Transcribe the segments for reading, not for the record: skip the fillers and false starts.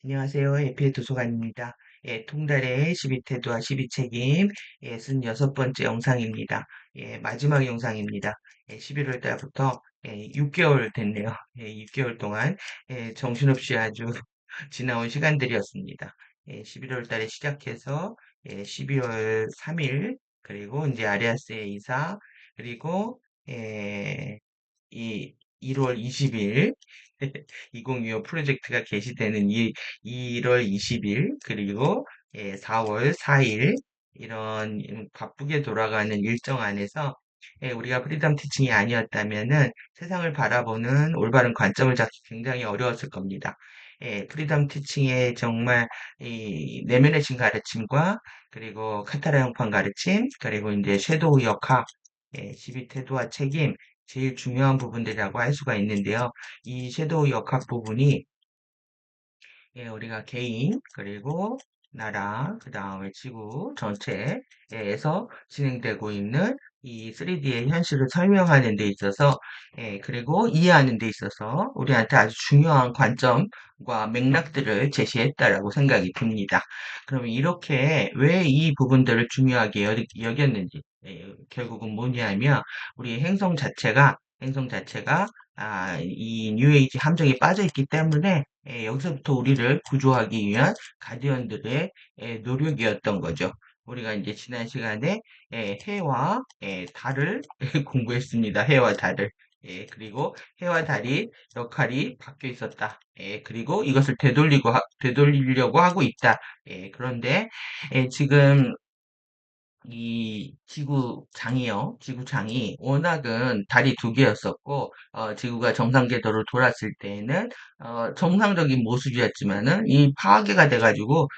안녕하세요. 에피의 도서관입니다. 통달의 12태도와 12책임, 쓴 여섯 번째 영상입니다. 마지막 영상입니다. 11월 달부터 6개월 됐네요. 6개월 동안 정신없이 아주 지나온 시간들이었습니다. 11월 달에 시작해서 12월 3일, 그리고 이제 아리아스의 이사, 그리고 이 1월 20일 2025 프로젝트가 개시되는 1월 20일 그리고 4월 4일 이런 바쁘게 돌아가는 일정 안에서 우리가 프리덤 티칭이 아니었다면은 세상을 바라보는 올바른 관점을 잡기 굉장히 어려웠을 겁니다. 프리덤 티칭의 정말 이 내면의 신 가르침과 그리고 카타라 형판 가르침 그리고 이제 섀도우 역학 12태도와 책임 제일 중요한 부분들이라고 할 수가 있는데요. 이 섀도우 역학 부분이 우리가 개인 그리고 나라 그 다음에 지구 전체에서 진행되고 있는 이 3D의 현실을 설명하는 데 있어서 그리고 이해하는 데 있어서 우리한테 아주 중요한 관점과 맥락들을 제시했다라고 생각이 듭니다. 그럼 이렇게 왜 이 부분들을 중요하게 여겼는지 결국은 뭐냐면 우리 행성 자체가 이 뉴에이지 함정에 빠져 있기 때문에 여기서부터 우리를 구조하기 위한 가디언들의 노력이었던 거죠. 우리가 이제 지난 시간에 해와 달을 공부했습니다. 해와 달을. 그리고 해와 달이 역할이 바뀌어 있었다. 그리고 이것을 되돌리려고 하고 있다. 그런데 지금 이 지구장이 워낙은 달이 두 개였었고, 지구가 정상 궤도로 돌았을 때에는, 정상적인 모습이었지만은, 이 파괴가 돼가지고,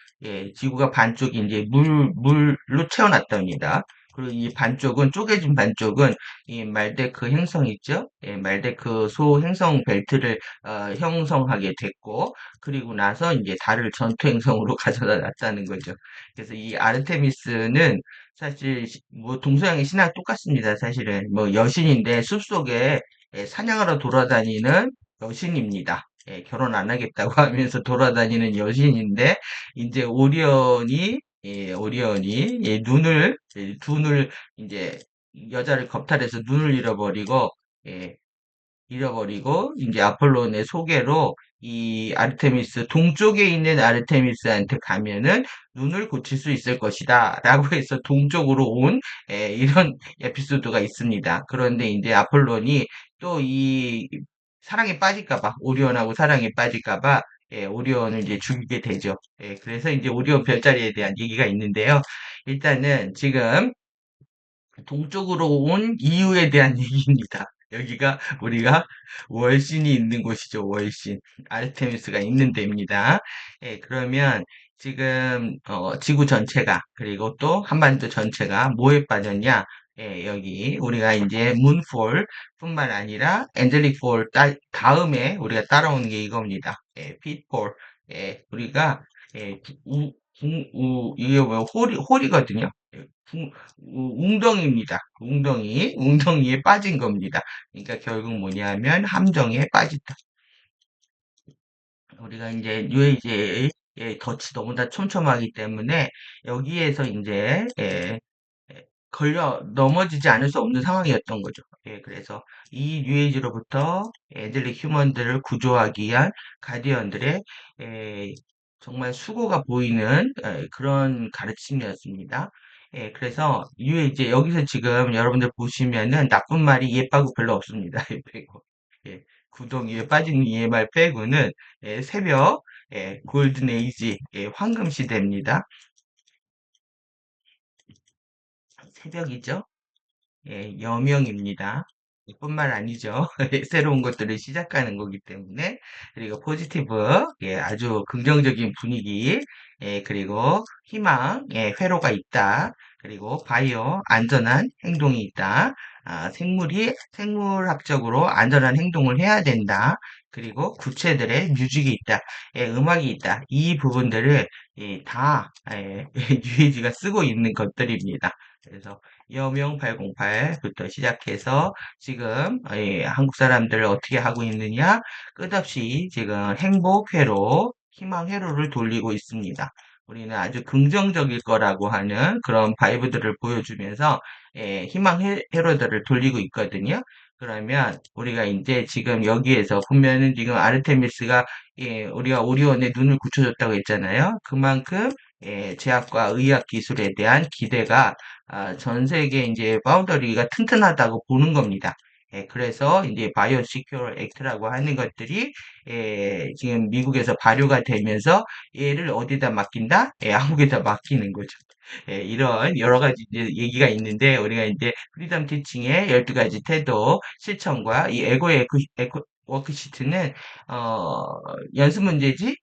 지구가 반쪽이 이제 물로 채워놨답니다. 그리고 이 반쪽은, 쪼개진 반쪽은, 이 말데크 행성 있죠? 말데크 소 행성 벨트를, 형성하게 됐고, 그리고 나서 이제 달을 전투 행성으로 가져다 놨다는 거죠. 그래서 이 아르테미스는 사실 뭐 동서양의 신앙 똑같습니다. 사실은 뭐 여신인데 숲속에 사냥하러 돌아다니는 여신입니다. 결혼 안 하겠다고 하면서 돌아다니는 여신인데 이제 오리온이 두 눈을 이제 여자를 겁탈해서 눈을 예, 잃어버리고 이제 아폴론의 소개로 이 아르테미스 동쪽에 있는 아르테미스한테 가면은 눈을 고칠 수 있을 것이다 라고 해서 동쪽으로 온 이런 에피소드가 있습니다. 그런데 이제 아폴론이 또 이 사랑에 빠질까봐 오리온하고 사랑에 빠질까봐 오리온을 이제 죽이게 되죠. 그래서 이제 오리온 별자리에 대한 얘기가 있는데요. 일단은 지금 동쪽으로 온 이유에 대한 얘기입니다. 여기가 우리가 월신이 있는 곳이죠. 월신. 아르테미스가 있는 데입니다. 그러면 지금 지구 전체가 그리고 또 한반도 전체가 뭐에 빠졌냐? 여기 우리가 이제 문폴 뿐만 아니라 엔젤릭 폴 다음에 우리가 따라오는 게 이겁니다. pit폴. 우리가 이게 뭐 홀이거든요. 웅덩이입니다. 웅덩이에 빠진 겁니다. 그러니까 결국 뭐냐면 함정에 빠졌다. 우리가 이제 뉴에이지의 덫이 너무나 촘촘하기 때문에 여기에서 이제 걸려 넘어지지 않을 수 없는 상황이었던 거죠. 그래서 이 뉴에이지로부터 애들릭 휴먼들을 구조하기 위한 가디언들의 에, 정말 수고가 보이는 그런 가르침이었습니다. 그래서 뉴에이지 여기서 지금 여러분들 보시면은 나쁜 말이 얘 빼고 별로 없습니다. 얘 빼고. 구덩이에 빠진 얘 말 빼고는 새벽 골든 에이지 황금 시대입니다. 새벽이죠. 여명입니다. 뿐만 아니죠. 새로운 것들을 시작하는 거기 때문에. 그리고 포지티브, 아주 긍정적인 분위기, 그리고 희망, 회로가 있다. 그리고 바이오, 안전한 행동이 있다. 생물학적으로 안전한 행동을 해야 된다. 그리고 구체들의 뮤직이 있다. 음악이 있다. 이 부분들을 다 유해지가 쓰고 있는 것들입니다. 그래서 여명 808부터 시작해서 지금 한국 사람들을 어떻게 하고 있느냐 끝없이 지금 행복 회로 희망 회로를 돌리고 있습니다. 우리는 아주 긍정적일 거라고 하는 그런 바이브들을 보여주면서 희망 회로들을 돌리고 있거든요. 그러면 우리가 이제 지금 여기에서 보면은 지금 아르테미스가 우리가 오리온에 눈을 붙여줬다고 했잖아요. 그만큼 제약과 의학 기술에 대한 기대가 전 세계 이제 바운더리가 튼튼하다고 보는 겁니다. 그래서 이제 바이오 시큐어 액트라고 하는 것들이 지금 미국에서 발효가 되면서 얘를 어디다 맡긴다? 한국에다 맡기는 거죠. 이런 여러 가지 이제 얘기가 있는데 우리가 이제 프리덤 티칭의 12가지 태도 실천과 이 에고 워크시트는 어, 연습 문제지,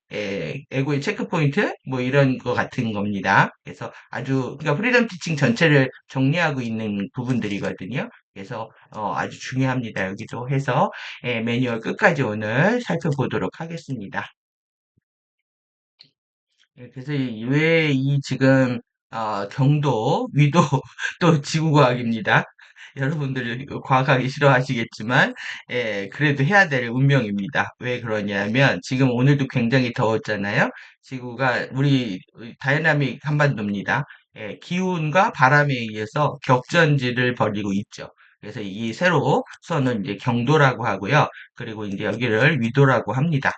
에고의 체크 포인트 뭐 이런 거 같은 겁니다. 그래서 아주 그러니까 프리덤 티칭 전체를 정리하고 있는 부분들이거든요. 그래서 아주 중요합니다. 여기도 해서 매뉴얼 끝까지 오늘 살펴보도록 하겠습니다. 그래서 왜 이 지금 경도, 위도 또 지구과학입니다. 여러분들 이거 과학하기 싫어하시겠지만 그래도 해야 될 운명입니다. 왜 그러냐면 지금 오늘도 굉장히 더웠잖아요. 지구가 우리 다이나믹 한반도입니다. 기온과 바람에 의해서 격전지를 벌이고 있죠. 그래서 이 세로선은 이제 경도라고 하고요. 그리고 이제 여기를 위도라고 합니다.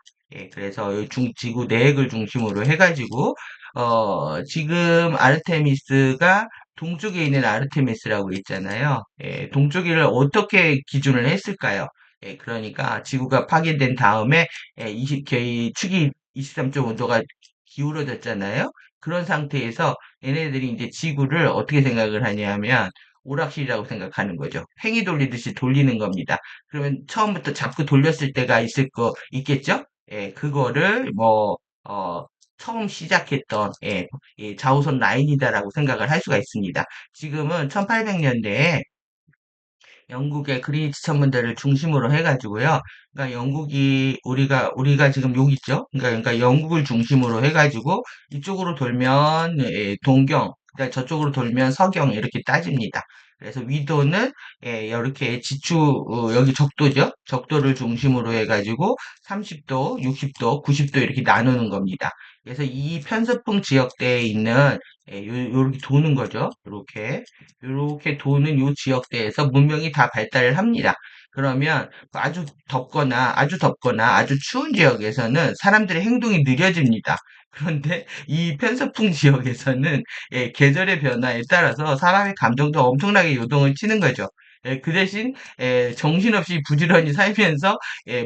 그래서 지구 내핵을 중심으로 해가지고, 지금 아르테미스가 동쪽에 있는 아르테미스라고 있잖아요. 동쪽을 어떻게 기준을 했을까요? 그러니까 지구가 파괴된 다음에 20, 축이 23.5도가 기울어졌잖아요. 그런 상태에서 얘네들이 이제 지구를 어떻게 생각을 하냐면 오락실이라고 생각하는 거죠. 팽이 돌리듯이 돌리는 겁니다. 그러면 처음부터 자꾸 돌렸을 때가 있겠죠? 그거를 어, 처음 시작했던, 이 자우선 라인이다라고 생각을 할 수가 있습니다. 지금은 1800년대에 영국의 그리니치 천문대를 중심으로 해가지고요. 그러니까 우리가 지금 여기 있죠? 그러니까 영국을 중심으로 해가지고 이쪽으로 돌면 동경, 그러니까 저쪽으로 돌면 서경 이렇게 따집니다. 그래서 위도는 이렇게 여기 적도죠? 적도를 중심으로 해가지고 30도, 60도, 90도 이렇게 나누는 겁니다. 그래서 이 편서풍 지역대에 있는 요렇게 도는 거죠. 요렇게 도는 요 지역대에서 문명이 다 발달을 합니다. 그러면 아주 덥거나 아주 추운 지역에서는 사람들의 행동이 느려집니다. 그런데 이 편서풍 지역에서는 계절의 변화에 따라서 사람의 감정도 엄청나게 요동을 치는 거죠. 그 대신 정신없이 부지런히 살면서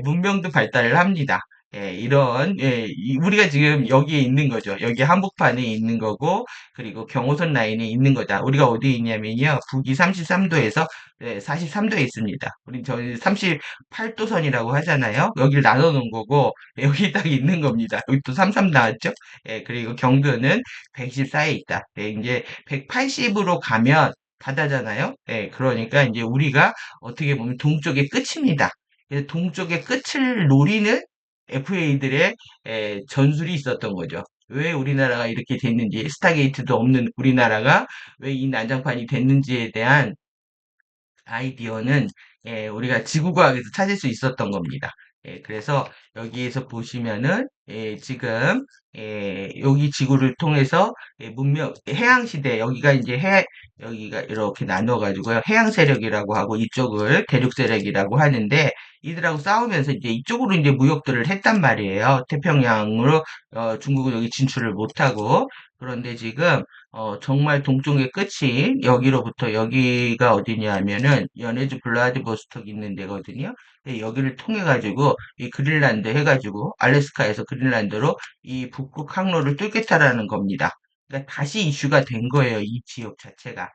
문명도 발달을 합니다. 우리가 지금 여기에 있는 거죠. 여기 한복판에 있는 거고, 그리고 경호선 라인에 있는 거다. 우리가 어디에 있냐면요. 북위 33도에서 43도에 있습니다. 저희 38도선이라고 하잖아요. 여기를 나눠 놓은 거고, 여기 딱 있는 겁니다. 여기 또 33 나왔죠? 그리고 경도는 114에 있다. 이제 180으로 가면 바다잖아요. 그러니까 이제 우리가 어떻게 보면 동쪽의 끝입니다. 그래서 동쪽의 끝을 노리는 FA들의 전술이 있었던 거죠. 왜 우리나라가 이렇게 됐는지, 스타게이트도 없는 우리나라가 왜 이 난장판이 됐는지에 대한 아이디어는 우리가 지구과학에서 찾을 수 있었던 겁니다. 그래서 여기에서 보시면은 지금 여기 지구를 통해서 해양 시대 여기가 이렇게 나눠 가지고요. 해양 세력이라고 하고 이쪽을 대륙 세력이라고 하는데 이들하고 싸우면서 이제 이쪽으로 이제 무역들을 했단 말이에요. 태평양으로 중국은 여기 진출을 못하고 그런데 지금 정말 동쪽의 끝이 여기로부터 여기가 어디냐 하면은 연해주 블라디보스톡 있는 데거든요. 여기를 통해 가지고 이 그린란드 해가지고 알래스카에서 그린란드로 이 북극 항로를 뚫겠다라는 겁니다. 그러니까 다시 이슈가 된 거예요. 이 지역 자체가.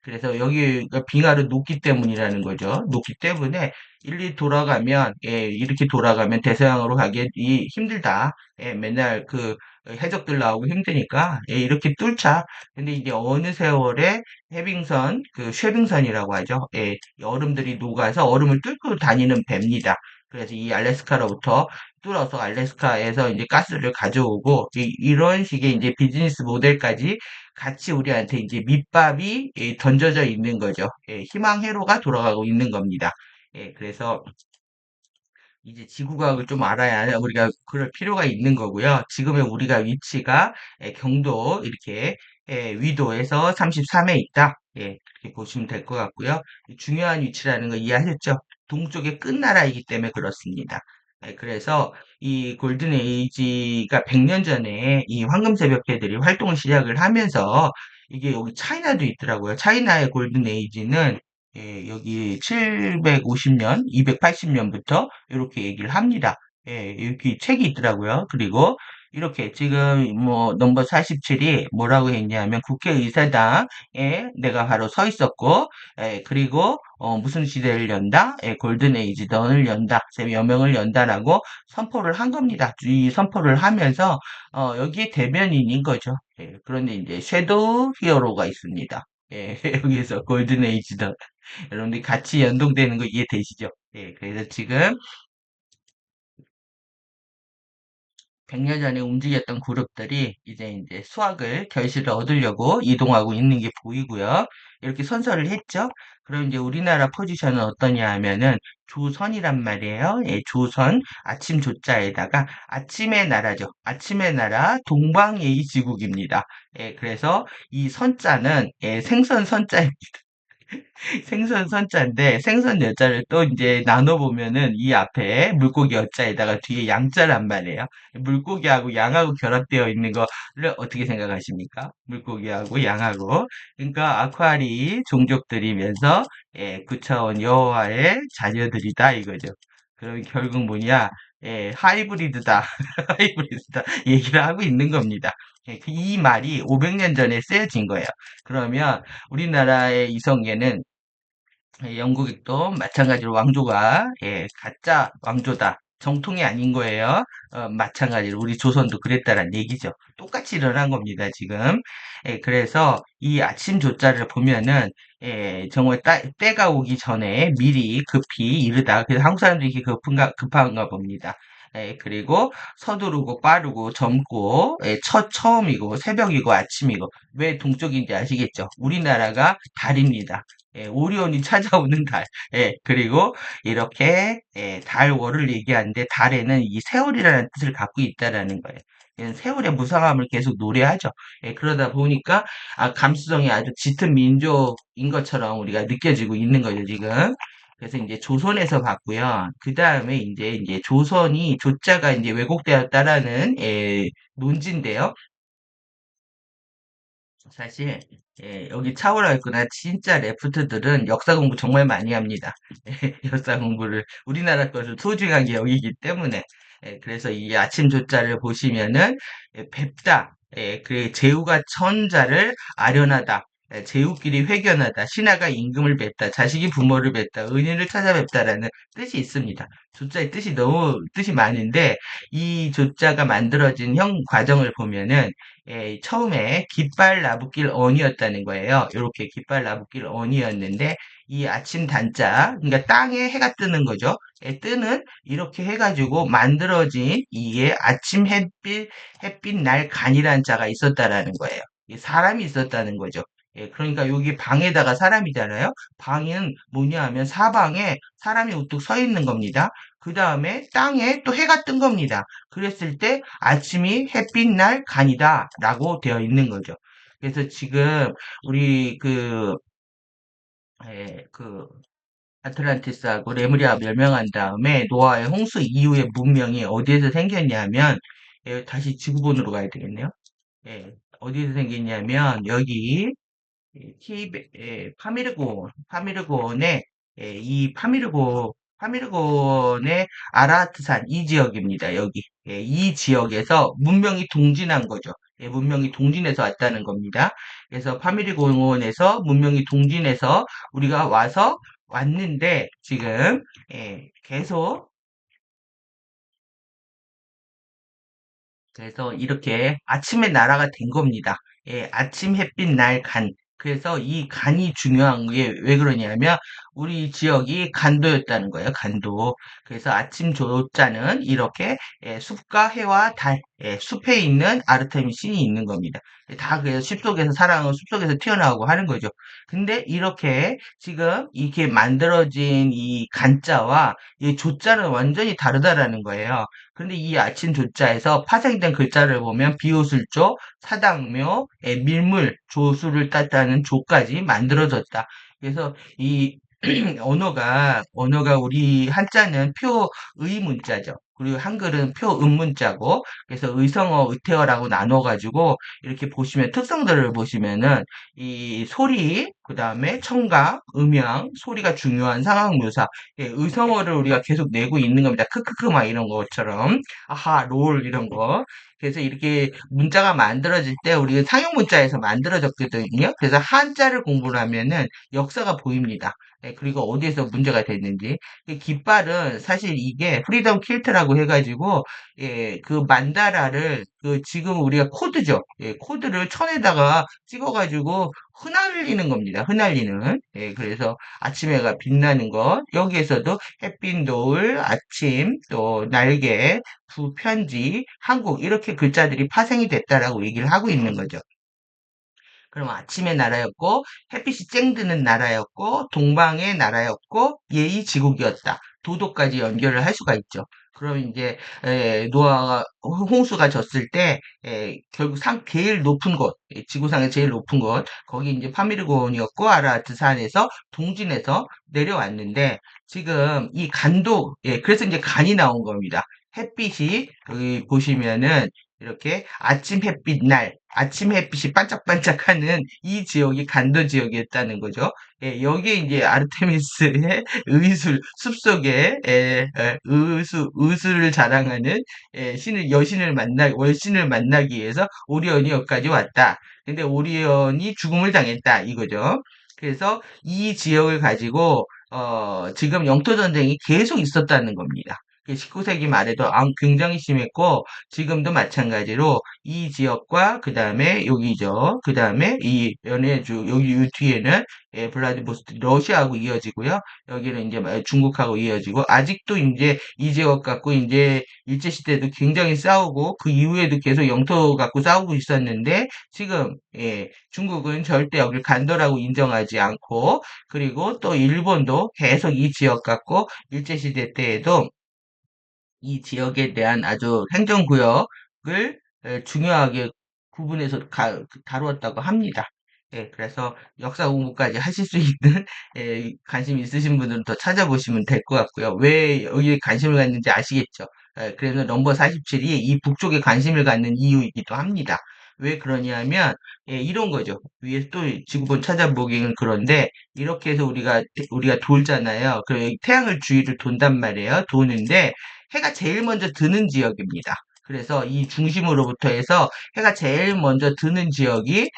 그래서 여기가 빙하를 녹기 때문이라는 거죠. 녹기 때문에 일리 돌아가면 이렇게 돌아가면 대서양으로 가기 힘들다. 맨날 그 해적들 나오고 힘드니까 이렇게 뚫자. 근데 이제 어느 세월에 그 쉐빙선이라고 하죠. 얼음들이 녹아서 얼음을 뚫고 다니는 배입니다. 그래서 이 알래스카로부터 뚫어서 알래스카에서 이제 가스를 가져오고 이런 식의 이제 비즈니스 모델까지 같이 우리한테 이제 밑밥이 던져져 있는 거죠. 희망 회로가 돌아가고 있는 겁니다. 그래서 이제 지구과학을 좀 알아야 우리가 그럴 필요가 있는 거고요. 지금의 우리가 위치가 경도 이렇게 위도에서 33에 있다. 예, 그렇게 보시면 될 것 같고요. 중요한 위치라는 거 이해하셨죠? 동쪽의 끝나라이기 때문에 그렇습니다. 그래서 이 골든 에이지가 100년 전에 이 황금 새벽해들이 활동을 시작을 하면서 이게 여기 차이나도 있더라고요. 차이나의 골든 에이지는 여기 750년, 280년부터 이렇게 얘기를 합니다. 이렇게 책이 있더라고요. 그리고 이렇게 지금 뭐 넘버 47이 뭐라고 했냐면 국회의사당에 내가 바로 서 있었고, 그리고 무슨 시대를 연다? 골든 에이지 던을 연다. 여명을 연다라고 선포를 한 겁니다. 이 선포를 하면서 여기에 대변인인 거죠. 그런데 이제 섀도우 히어로가 있습니다. 여기서 골든 에이지 던 여러분들 같이 연동되는 거 이해되시죠? 그래서 지금 100년 전에 움직였던 그룹들이 이제 수학을 결실을 얻으려고 이동하고 있는 게 보이고요. 이렇게 선서를 했죠. 그럼 이제 우리나라 포지션은 어떠냐 하면은 조선이란 말이에요. 조선 아침 조자에다가 아침의 나라죠. 아침의 나라 동방예의지국입니다. 그래서 이 선자는 생선 선자 생선 선자인데 생선 여자를 또 이제 나눠보면은 이 앞에 물고기 여자에다가 뒤에 양자란 말이에요. 물고기하고 양하고 결합되어 있는 거를 어떻게 생각하십니까? 물고기하고 양하고. 그러니까 아쿠아리 종족들이면서 9차원 여호와의 자녀들이다 이거죠. 그럼 결국 뭐냐? 하이브리드다. 하이브리드다. 얘기를 하고 있는 겁니다. 이 말이 500년 전에 쓰여진 거예요. 그러면 우리나라의 이성계는 영국도 마찬가지로 왕조가 가짜 왕조다. 정통이 아닌 거예요. 마찬가지로 우리 조선도 그랬다란 얘기죠. 똑같이 일어난 겁니다, 지금. 그래서 이 아침 조자를 보면은 정말 때가 오기 전에 미리 급히 이르다. 그래서 한국 사람들이 이렇게 급한가 봅니다. 그리고 서두르고 빠르고 젊고 처음이고 새벽이고 아침이고 왜 동쪽인지 아시겠죠? 우리나라가 달입니다. 오리온이 찾아오는 달. 그리고 이렇게 달월을 얘기하는데 달에는 이 세월이라는 뜻을 갖고 있다라는 거예요. 세월의 무상함을 계속 노래하죠. 그러다 보니까 감수성이 아주 짙은 민족인 것처럼 우리가 느껴지고 있는 거죠, 지금. 그래서 이제 조선에서 봤고요. 그 다음에 이제 조선이 조자가 이제 왜곡되었다라는 논지인데요. 사실 여기 차오라 있구나. 진짜 레프트들은 역사 공부 정말 많이 합니다. 역사 공부를 우리나라 것을 소중하게 여기기 때문에 그래서 이 아침 조자를 보시면은 뵙다. 그 제후가 천자를 아련하다. 제후끼리 회견하다. 신하가 임금을 뵙다. 자식이 부모를 뵙다. 은인을 찾아뵙다라는 뜻이 있습니다. 조자의 뜻이 너무 뜻이 많은데 이 조자가 만들어진 형 과정을 보면은 처음에 깃발 나붓길 언이었다는 거예요. 이렇게 깃발 나붓길 언이었는데 이 아침 단자, 그러니까 땅에 해가 뜨는 거죠. 뜨는 이렇게 해가지고 만들어진 이게 아침 햇빛 날 간이라는 자가 있었다라는 거예요. 사람이 있었다는 거죠. 그러니까 여기 방에다가 사람이잖아요. 방은 뭐냐 하면 사방에 사람이 우뚝 서 있는 겁니다. 그 다음에 땅에 또 해가 뜬 겁니다. 그랬을 때 아침이 햇빛 날 간이다 라고 되어 있는 거죠. 그래서 지금 우리 그 아틀란티스하고 레무리아 멸망한 다음에 노아의 홍수 이후의 문명이 어디에서 생겼냐면 다시 지구본으로 가야 되겠네요. 어디에서 생겼냐면 여기 파미르곤의 이 파미르곤의 아라트산 이 지역입니다. 여기 이 지역에서 문명이 동진한 거죠. 문명이 동진해서 왔다는 겁니다. 그래서 파미르곤에서 문명이 동진해서 우리가 와서 왔는데 지금 계속 그래서 이렇게 아침의 나라가 된 겁니다. 아침 햇빛 날 간. 그래서 이 간이 중요한 게 왜 그러냐면 우리 지역이 간도였다는 거예요. 간도. 그래서 아침 조자는 이렇게 숲과 해와 달, 숲에 있는 아르테mis 신이 있는 겁니다. 다 그래서 숲속에서 살아가고 숲속에서 튀어나오고 하는 거죠. 근데 이렇게 지금 이렇게 만들어진 이 간자와 이 조자는 완전히 다르다라는 거예요. 그런데 이 아침 조자에서 파생된 글자를 보면 비오술조, 사당묘, 밀물, 조수를 따다는 조까지 만들어졌다. 그래서 이 언어가 우리 한자는 표의 문자죠. 그리고 한글은 표음 문자고, 그래서 의성어, 의태어라고 나눠가지고, 이렇게 보시면, 특성들을 보시면은, 이 소리, 그 다음에 청각, 음양, 소리가 중요한 상황 묘사, 의성어를 우리가 계속 내고 있는 겁니다. 크크크 막 이런 것처럼, 아하, 롤 이런 거. 그래서 이렇게 문자가 만들어질 때 우리가 상형 문자에서 만들어졌거든요. 그래서 한자를 공부를 하면은 역사가 보입니다. 그리고 어디에서 문제가 됐는지. 이 깃발은 사실 이게 프리덤 킬트라고 해가지고, 그 만다라를, 그 지금 우리가 코드죠. 코드를 천에다가 찍어가지고 흩날리는 겁니다. 흩날리는. 그래서 아침해가 빛나는 것. 여기에서도 햇빛, 노을, 아침, 또 날개, 부편지, 한국, 이렇게 글자들이 파생이 됐다라고 얘기를 하고 있는 거죠. 그럼 아침의 나라였고 햇빛이 쨍드는 나라였고 동방의 나라였고 예의 지국이었다. 도도까지 연결을 할 수가 있죠. 그럼 이제 노아가 홍수가 졌을 때 결국 상 제일 높은 곳, 지구상의 제일 높은 곳 거기 이제 파미르곤이었고 아라하트 산에서 동진에서 내려왔는데 지금 이 간도 그래서 이제 간이 나온 겁니다. 햇빛이 여기 보시면은 이렇게 아침 햇빛 날, 아침 햇빛이 반짝반짝하는 이 지역이 간도 지역이었다는 거죠. 여기에 이제 아르테미스의 의술, 숲속에 의술을 자랑하는 여신을 월신을 만나기 위해서 오리온이 여기까지 왔다. 근데 오리온이 죽음을 당했다 이거죠. 그래서 이 지역을 가지고 지금 영토 전쟁이 계속 있었다는 겁니다. 19세기 말에도 굉장히 심했고 지금도 마찬가지로 이 지역과 그 다음에 여기죠. 그 다음에 이 연해주 여기 이 뒤에는 블라디보스토크 러시아하고 이어지고요. 여기는 이제 중국하고 이어지고 아직도 이제 이 지역 갖고 이제 일제 시대도 굉장히 싸우고 그 이후에도 계속 영토 갖고 싸우고 있었는데 지금 중국은 절대 여기를 간도라고 인정하지 않고 그리고 또 일본도 계속 이 지역 갖고 일제 시대 때에도 이 지역에 대한 아주 행정구역을 중요하게 구분해서 다루었다고 합니다. 그래서 역사 공부까지 하실 수 있는 관심 있으신 분들은 더 찾아보시면 될 것 같고요. 왜 여기에 관심을 갖는지 아시겠죠? 그래서 넘버 47이 이 북쪽에 관심을 갖는 이유이기도 합니다. 왜 그러냐면 이런 거죠. 위에 또 지구본 찾아보기는 그런데 이렇게 해서 우리가 돌잖아요. 그 태양을 주위를 돈단 말이에요. 도는데 해가 제일 먼저 드는 지역입니다. 그래서 이 중심으로부터 해서 해가 제일 먼저 드는 지역이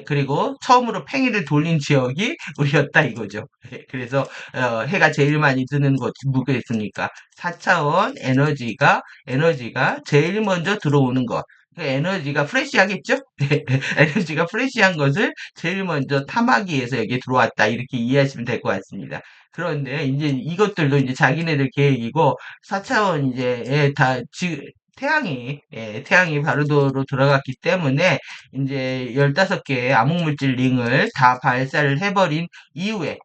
그리고 처음으로 팽이를 돌린 지역이 우리였다 이거죠. 그래서 해가 제일 많이 드는 곳이 뭐겠습니까? 4차원 에너지가 제일 먼저 들어오는 것. 그 에너지가 프레시하겠죠? 에너지가 프레시한 것을 제일 먼저 탐하기 위해서 여기 들어왔다. 이렇게 이해하시면 될 것 같습니다. 그런데 이제 이것들도 이제 자기네들 계획이고 4차원 이제 태양이 바르도로 들어갔기 때문에 이제 15개의 암흑물질 링을 다 발사를 해버린 이후에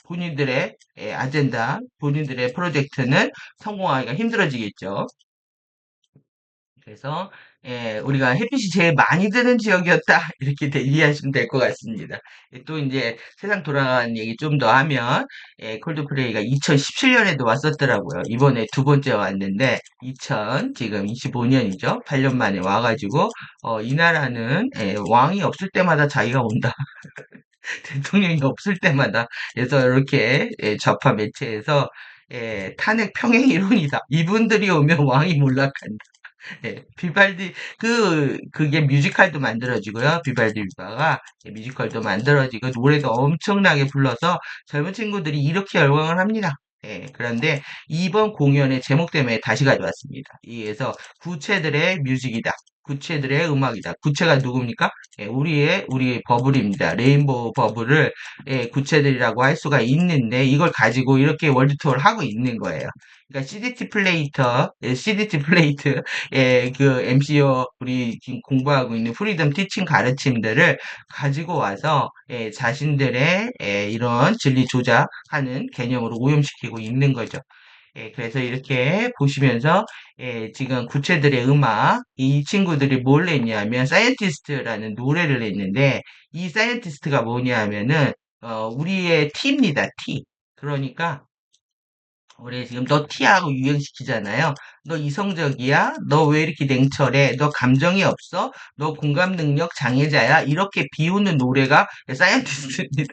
본인들의 아젠다, 본인들의 프로젝트는 성공하기가 힘들어지겠죠. 그래서 우리가 햇빛이 제일 많이 드는 지역이었다 이렇게 이해하시면 될 것 같습니다. 또 이제 세상 돌아가는 얘기 좀 더 하면 콜드플레이가 2017년에도 왔었더라고요. 이번에 두 번째 왔는데 2000 지금 25년이죠. 8년 만에 와가지고 이 나라는 왕이 없을 때마다 자기가 온다. 대통령이 없을 때마다 그래서 이렇게 좌파 매체에서 탄핵 평행 이론이다. 이분들이 오면 왕이 몰락한다. 비발디, 그게 뮤지컬도 만들어지고요. 비발디 비바가 뮤지컬도 만들어지고, 노래도 엄청나게 불러서 젊은 친구들이 이렇게 열광을 합니다. 그런데 이번 공연의 제목 때문에 다시 가져왔습니다. 그래서 구체들의 뮤직이다. 구체들의 음악이다. 구체가 누굽니까? 우리의 버블입니다. 레인보우 버블을 구체들이라고 할 수가 있는데 이걸 가지고 이렇게 월드 투어를 하고 있는 거예요. 그러니까 CDT 플레이트, 그 MCO 우리 지금 공부하고 있는 프리덤 티칭 가르침들을 가지고 와서 자신들의 이런 진리 조작하는 개념으로 오염시키고 있는 거죠. 그래서 이렇게 보시면서 지금 구체들의 음악, 이 친구들이 뭘 냈냐면 사이언티스트라는 노래를 냈는데 이 사이언티스트가 뭐냐 하면은 우리의 T입니다. T. 그러니까 우리 지금 너 T하고 유행시키잖아요. 너 이성적이야? 너 왜 이렇게 냉철해? 너 감정이 없어? 너 공감 능력 장애자야? 이렇게 비우는 노래가 사이언티스트입니다.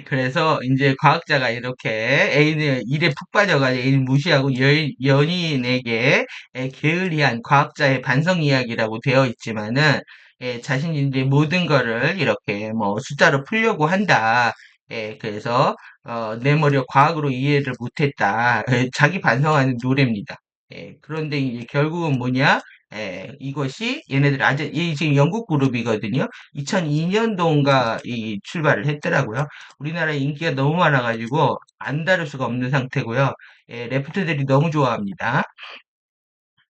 그래서 이제 과학자가 이렇게 애인의 일에 푹 빠져가지고 애인 무시하고 연인에게 게을리한 과학자의 반성 이야기라고 되어 있지만은 자신이 이제 모든 거를 이렇게 뭐 숫자로 풀려고 한다. 그래서 내 머리가 과학으로 이해를 못했다. 자기 반성하는 노래입니다. 그런데 이제 결국은 뭐냐? 이것이 얘네들 아직 이 지금 영국 그룹이거든요. 2002년도인가 이 출발을 했더라고요. 우리나라에 인기가 너무 많아가지고 안 다룰 수가 없는 상태고요. 레프트들이 너무 좋아합니다.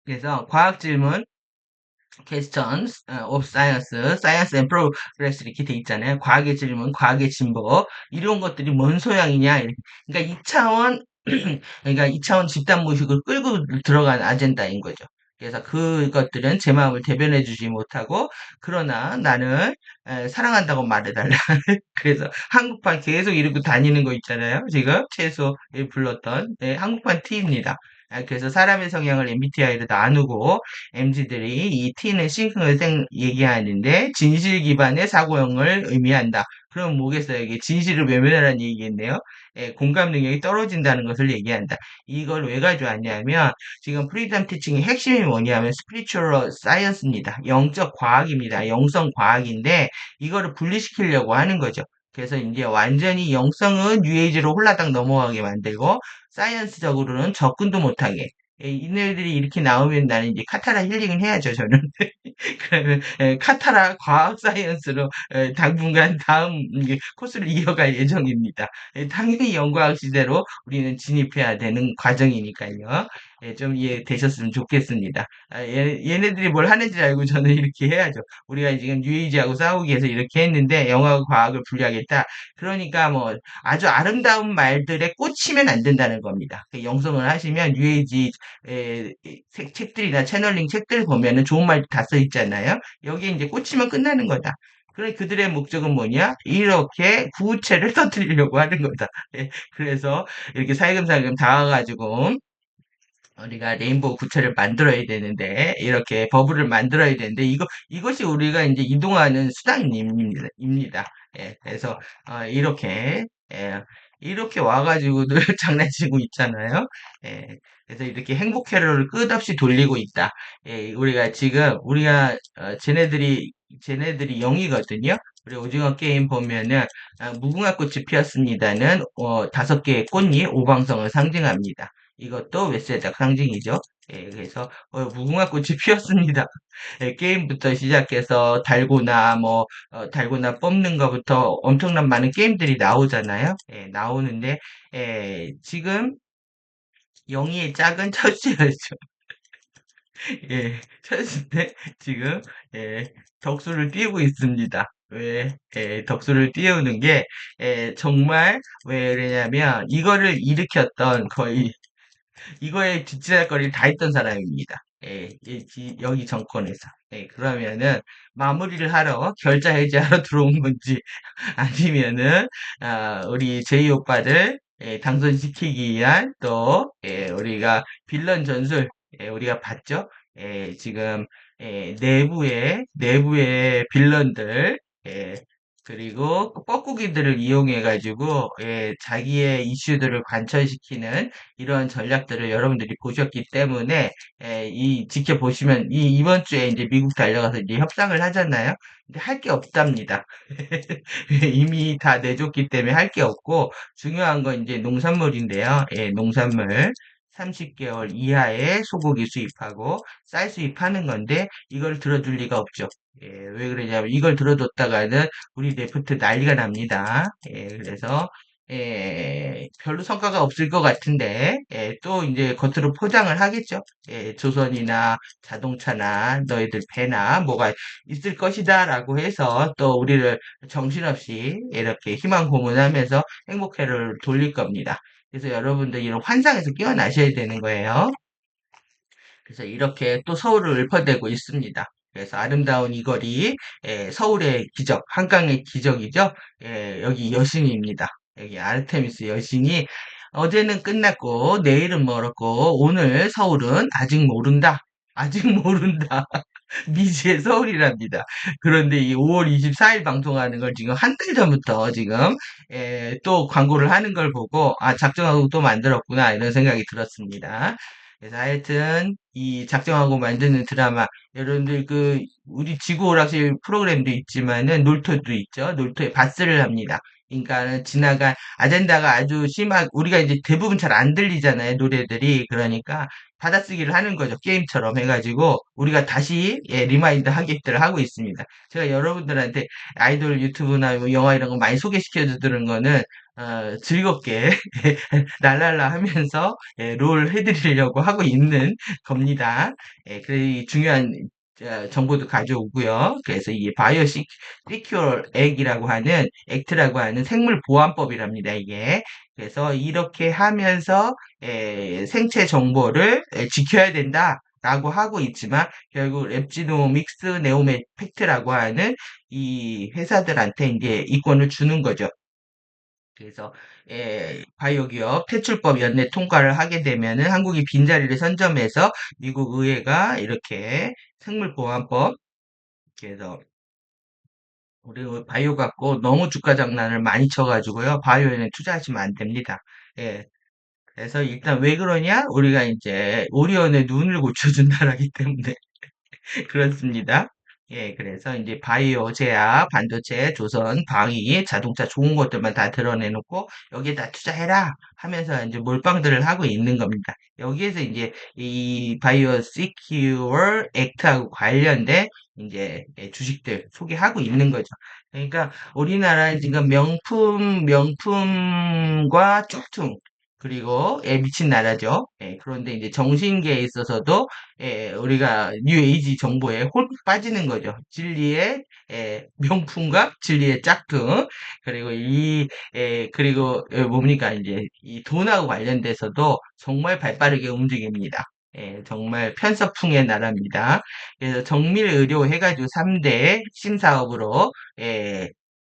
그래서 과학 질문, questions of science, science and progress 이렇게 돼 있잖아요. 과학의 질문, 과학의 진보 이런 것들이 뭔 소양이냐. 그러니까 2차원 그러니까 2차원 집단 무식을 끌고 들어간 아젠다인 거죠. 그래서 그것들은 제 마음을 대변해 주지 못하고 그러나 나는 사랑한다고 말해달라. 그래서 한국판 계속 이러고 다니는 거 있잖아요. 지금 최소에 불렀던 한국판 T입니다. 그래서 사람의 성향을 MBTI로 나누고 MZ들이 이 T는 싱크를 얘기하는데 진실 기반의 사고형을 의미한다. 그럼 뭐겠어요? 이게 진실을 외면하라는 얘기겠네요. 공감 능력이 떨어진다는 것을 얘기한다. 이걸 왜 가져왔냐면 지금 프리덤 티칭의 핵심이 뭐냐면 스피리추얼 사이언스입니다. 영적 과학입니다. 영성 과학인데 이거를 분리시키려고 하는 거죠. 그래서 이제 완전히 영성은 뉴에이지로 홀라당 넘어가게 만들고 사이언스적으로는 접근도 못하게. 이네들이 이렇게 나오면 나는 이제 카타라 힐링을 해야죠, 저는. 그러면 카타라 과학 사이언스로 당분간 다음 이제 코스를 이어갈 예정입니다. 당연히 영과학 시대로 우리는 진입해야 되는 과정이니까요. 좀 이해되셨으면 좋겠습니다. 얘네들이 뭘 하는지 알고 저는 이렇게 해야죠. 우리가 지금 뉴에이지하고 싸우기 위해서 이렇게 했는데 영화와 과학을 분리하겠다. 그러니까 뭐 아주 아름다운 말들에 꽂히면 안 된다는 겁니다. 그 영성을 하시면 뉴에이지 책들이나 채널링 책들 보면은 좋은 말 다 써 있잖아요. 여기에 이제 꽂히면 끝나는 거다. 그래 그들의 목적은 뭐냐? 이렇게 구체를 터뜨리려고 하는 거다. 그래서 이렇게 살금살금 다가가지고 우리가 레인보우 구체를 만들어야 되는데 이렇게 버블을 만들어야 되는데 이것이 우리가 이제 이동하는 수단입니다. 그래서 이렇게 이렇게 와가지고도 장난치고 있잖아요. 예, 그래서 이렇게 행복 회로를 끝없이 돌리고 있다. 우리가 쟤네들이 0이거든요. 우리 오징어 게임 보면은 무궁화 꽃이 피었습니다는 5개의 꽃이 오방성을 상징합니다. 이것도 웨세작 상징이죠. 그래서 무궁화 꽃이 피었습니다. 게임부터 시작해서 달고나 뽑는 것부터 엄청난 많은 게임들이 나오잖아요. 나오는데 지금 영희의 짝은 철수였죠. 철수인데 지금 덕수를 띄우고 있습니다. 왜 덕수를 띄우는 게 정말 왜 그러냐면 이거를 일으켰던 거의 이거에 뒷지랄거리를 다 했던 사람입니다. 여기 정권에서. 그러면은 마무리를 하러 결자 해지하러 들어온 건지 아니면은 우리 제이 오빠를 당선시키기 위한 또 우리가 빌런 전술 우리가 봤죠? 지금 내부의 빌런들 예, 그리고 뻐꾸기들을 이용해 가지고 자기의 이슈들을 관철시키는 이런 전략들을 여러분들이 보셨기 때문에 이 지켜보시면 이번 주에 이제 미국 달려가서 이제 협상을 하잖아요. 근데 할 게 없답니다. 이미 다 내줬기 때문에 할 게 없고 중요한 건 이제 농산물인데요. 농산물. 30개월 이하의 소고기 수입하고 쌀 수입하는 건데 이걸 들어줄 리가 없죠. 예, 왜 그러냐면 이걸 들어줬다가는 우리 레프트 난리가 납니다. 예, 그래서 별로 성과가 없을 것 같은데 또 이제 겉으로 포장을 하겠죠. 조선이나 자동차나 너희들 배나 뭐가 있을 것이다라고 해서 또 우리를 정신없이 이렇게 희망 고문하면서 행복회를 돌릴 겁니다. 그래서 여러분들 이런 환상에서 깨어나셔야 되는 거예요. 그래서 이렇게 또 서울을 읊어대고 있습니다. 그래서 아름다운 이 거리, 서울의 기적, 한강의 기적이죠. 여기 여신입니다. 여기 아르테미스 여신이 어제는 끝났고 내일은 멀었고 오늘 서울은 아직 모른다. 아직 모른다. 미지의 서울이랍니다. 그런데 이 5월 24일 방송하는 걸 지금 한 달 전부터 지금 또 광고를 하는 걸 보고 아 작정하고 또 만들었구나 이런 생각이 들었습니다. 그래서 하여튼 이 작정하고 만드는 드라마 여러분들 그 우리 지구 오락실 프로그램도 있지만은 놀토도 있죠. 놀토에 바스를 합니다. 그러니까 지나간 아젠다가 아주 심하 우리가 이제 대부분 잘 안 들리잖아요 노래들이 그러니까 받아쓰기를 하는 거죠. 게임처럼 해가지고 우리가 다시 리마인드 하게들 하고 있습니다. 제가 여러분들한테 아이돌 유튜브나 뭐 영화 이런 거 많이 소개시켜 주는 거는 즐겁게 랄랄라 하면서 롤 해드리려고 하고 있는 겁니다. 그래 이 중요한 정보도 가져오고요. 그래서 이 바이오 시큐어 액이라고 하는 액트라고 하는 생물 보안법이랍니다. 이게 그래서 이렇게 하면서 생체 정보를 지켜야 된다라고 하고 있지만 결국 랩지노믹스 네오메팩트라고 하는 이 회사들한테 이제 이권을 주는 거죠. 그래서 바이오 기업 퇴출법 연내 통과를 하게 되면은 한국이 빈자리를 선점해서 미국 의회가 이렇게 생물보안법 그래서 우리 바이오 갖고 너무 주가 장난을 많이 쳐가지고요. 바이오에는 투자하시면 안 됩니다. 예. 그래서 일단 왜 그러냐? 우리가 이제 오리온의 눈을 고쳐준다라기 때문에 그렇습니다. 예, 그래서 이제 바이오, 제약, 반도체, 조선, 방위, 자동차 좋은 것들만 다 드러내놓고 여기에다 투자해라 하면서 이제 몰빵들을 하고 있는 겁니다. 여기에서 이제 이 바이오 시큐어 액트하고 관련된 이제 주식들 소개하고 있는 거죠. 그러니까 우리나라는 지금 명품과 쭈퉁 그리고 미친 나라죠. 그런데 이제 정신계에 있어서도 우리가 뉴에이지 정보에 홀 빠지는 거죠. 진리의 명품과 진리의 짝퉁 그리고 그리고 뭡니까 이제 이 돈하고 관련돼서도 정말 발빠르게 움직입니다. 정말 편서풍의 나라입니다. 그래서 정밀의료 해가지고 3대 신사업으로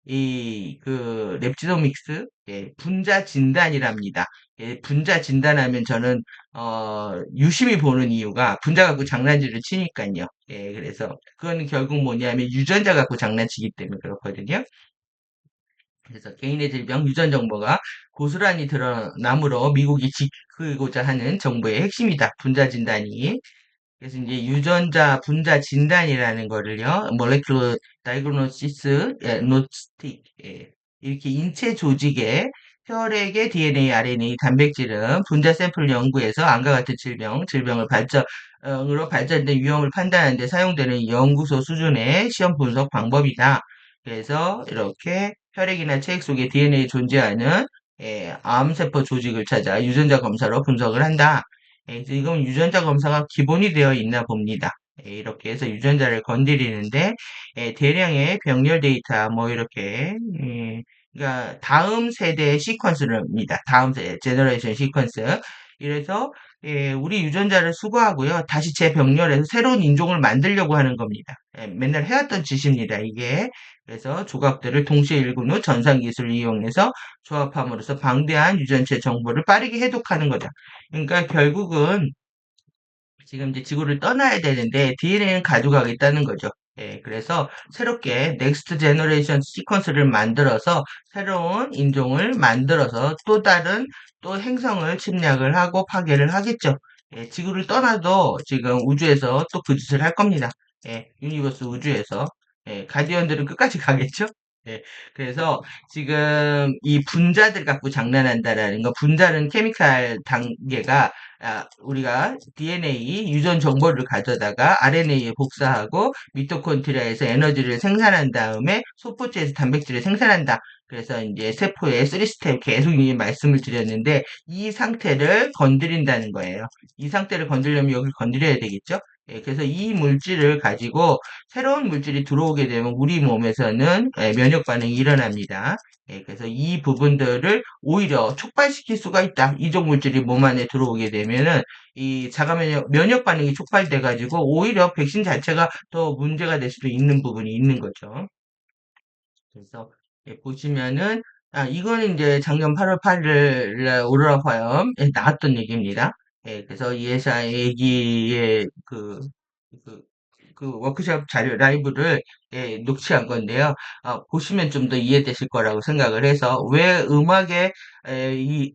이 그 랩지노믹스 분자 진단이랍니다. 분자 진단하면 저는 유심히 보는 이유가 분자 갖고 장난질을 치니까요. 그래서 그건 결국 뭐냐면 유전자 갖고 장난치기 때문에 그렇거든요. 그래서 개인의 질병 유전 정보가 고스란히 드러나므로 미국이 지키고자 하는 정보의 핵심이다. 분자 진단이. 그래서 이제 유전자 분자 진단이라는 거를요, molecular diagnosis, diagnostic, 이렇게 인체 조직의 혈액의 DNA, RNA, 단백질은 분자 샘플 연구에서 암과 같은 질병을 발전으로 발전된 위험을 판단하는 데 사용되는 연구소 수준의 시험 분석 방법이다. 그래서 이렇게 혈액이나 체액 속에 DNA 존재하는 암세포 조직을 찾아 유전자 검사로 분석을 한다. 지금 유전자 검사가 기본이 되어 있나 봅니다. 이렇게 해서 유전자를 건드리는데 대량의 병렬 데이터 뭐 이렇게 그러니까 다음 세대의 시퀀스입니다. 다음 세대 제너레이션 시퀀스. 이래서 우리 유전자를 수거하고요. 다시 재병렬해서 새로운 인종을 만들려고 하는 겁니다. 맨날 해왔던 짓입니다. 이게. 그래서 조각들을 동시에 읽은 후 전산 기술을 이용해서 조합함으로써 방대한 유전체 정보를 빠르게 해독하는 거죠. 그러니까 결국은 지금 이제 지구를 떠나야 되는데 DNA는 가져가겠다는 거죠. 그래서 새롭게 넥스트 제너레이션 시퀀스를 만들어서 새로운 인종을 만들어서 또 다른 또 행성을 침략을 하고 파괴를 하겠죠. 지구를 떠나도 지금 우주에서 또 그 짓을 할 겁니다. 유니버스 우주에서. 가디언들은 끝까지 가겠죠? 예, 그래서 지금 이 분자들 갖고 장난한다라는 거, 분자는 케미칼 단계가 우리가 DNA 유전 정보를 가져다가 RNA에 복사하고 미토콘드리아에서 에너지를 생산한 다음에 소포체에서 단백질을 생산한다. 그래서 이제 세포의 3스텝 계속 이 말씀을 드렸는데 이 상태를 건드린다는 거예요. 이 상태를 건드리려면 여기 건드려야 되겠죠? 예, 그래서 이 물질을 가지고 새로운 물질이 들어오게 되면 우리 몸에서는 면역 반응이 일어납니다. 예, 그래서 이 부분들을 오히려 촉발시킬 수가 있다. 이종 물질이 몸 안에 들어오게 되면은 이 자가 면역 반응이 촉발돼 가지고 오히려 백신 자체가 더 문제가 될 수도 있는 부분이 있는 거죠. 그래서 예, 보시면은 이거는 이제 작년 8월 8일 오로라 화염에 나왔던 얘기입니다. 예, 그래서 이 회사 얘기의 그, 그 워크숍 자료 라이브를 예, 녹취한 건데요. 보시면 좀 더 이해되실 거라고 생각을 해서 왜 음악에 이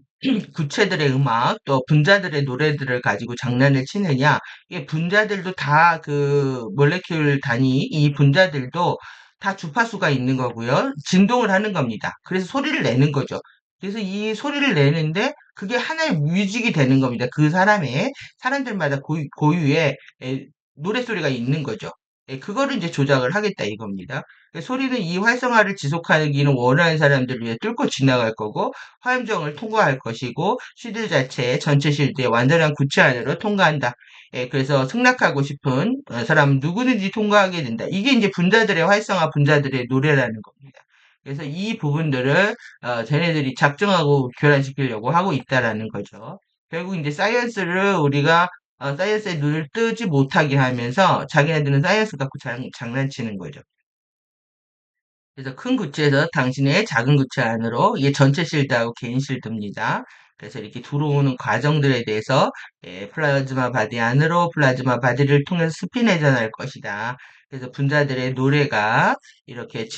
구체들의 음악 또 분자들의 노래들을 가지고 장난을 치느냐? 이게 분자들도 다 그 몰레큘 단위 이 분자들도 다 주파수가 있는 거고요. 진동을 하는 겁니다. 그래서 소리를 내는 거죠. 그래서 이 소리를 내는데 그게 하나의 뮤직이 되는 겁니다. 그 사람들마다 고유의 노랫소리가 있는 거죠. 그거를 이제 조작을 하겠다 이겁니다. 소리는 이 활성화를 지속하기는 원하는 사람들을 위해 뚫고 지나갈 거고 화염정을 통과할 것이고 실드 자체의 전체 실드의 완전한 구체 안으로 통과한다. 그래서 승낙하고 싶은 사람 누구든지 통과하게 된다. 이게 이제 분자들의 활성화, 분자들의 노래라는 겁니다. 그래서 이 부분들을 쟤네들이 작정하고 교란시키려고 하고 있다라는 거죠. 결국 이제 사이언스를 우리가 사이언스에 눈을 뜨지 못하게 하면서 자기네들은 사이언스 갖고 장난치는 거죠. 그래서 큰 구체에서 당신의 작은 구체 안으로 이게 전체 실드하고 개인 실드입니다. 그래서 이렇게 들어오는 과정들에 대해서 플라즈마 바디 안으로 플라즈마 바디를 통해서 스핀 회전할 것이다. 그래서 분자들의 노래가 이렇게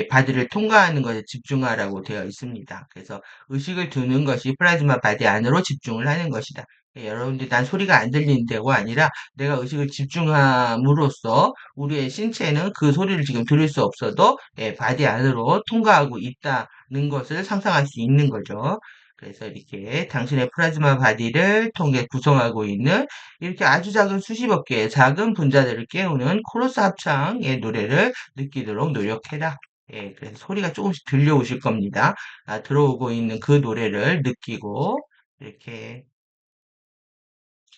바디를 통과하는 것에 집중하라고 되어 있습니다. 그래서 의식을 두는 것이 플라즈마 바디 안으로 집중을 하는 것이다. 여러분들이 난 소리가 안 들리는데가 아니라 내가 의식을 집중함으로써 우리의 신체는 그 소리를 지금 들을 수 없어도 바디 안으로 통과하고 있다는 것을 상상할 수 있는 거죠. 그래서 이렇게 당신의 플라즈마 바디를 통해 구성하고 있는 이렇게 아주 작은 수십억 개의 작은 분자들을 깨우는 코러스 합창의 노래를 느끼도록 노력해라. 예, 그래서 소리가 조금씩 들려오실 겁니다. 들어오고 있는 그 노래를 느끼고 이렇게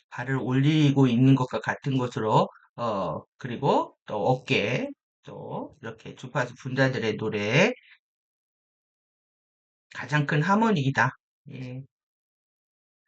발을 올리고 있는 것과 같은 것으로 그리고 또 어깨 또 이렇게 주파수 분자들의 노래 가장 큰 하모닉이다. 예,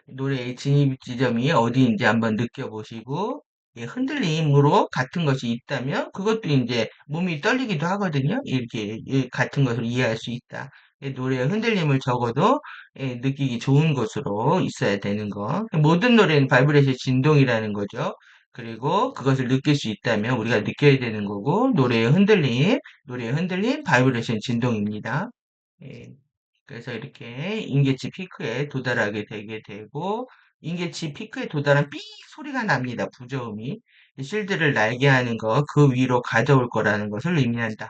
노래의 진입 지점이 어디인지 한번 느껴보시고 예, 흔들림으로 같은 것이 있다면 그것도 이제 몸이 떨리기도 하거든요. 이렇게 같은 것을 이해할 수 있다. 노래의 흔들림을 적어도 느끼기 좋은 것으로 있어야 되는 거. 모든 노래는 바이브레이션 진동이라는 거죠. 그리고 그것을 느낄 수 있다면 우리가 느껴야 되는 거고 노래의 흔들림, 바이브레이션 진동입니다. 예. 그래서 이렇게 인계치 피크에 도달하게 되게 되고 인계치 피크에 도달한 삐 소리가 납니다. 부저음이. 실드를 날게 하는 거 그 위로 가져올 거라는 것을 의미한다.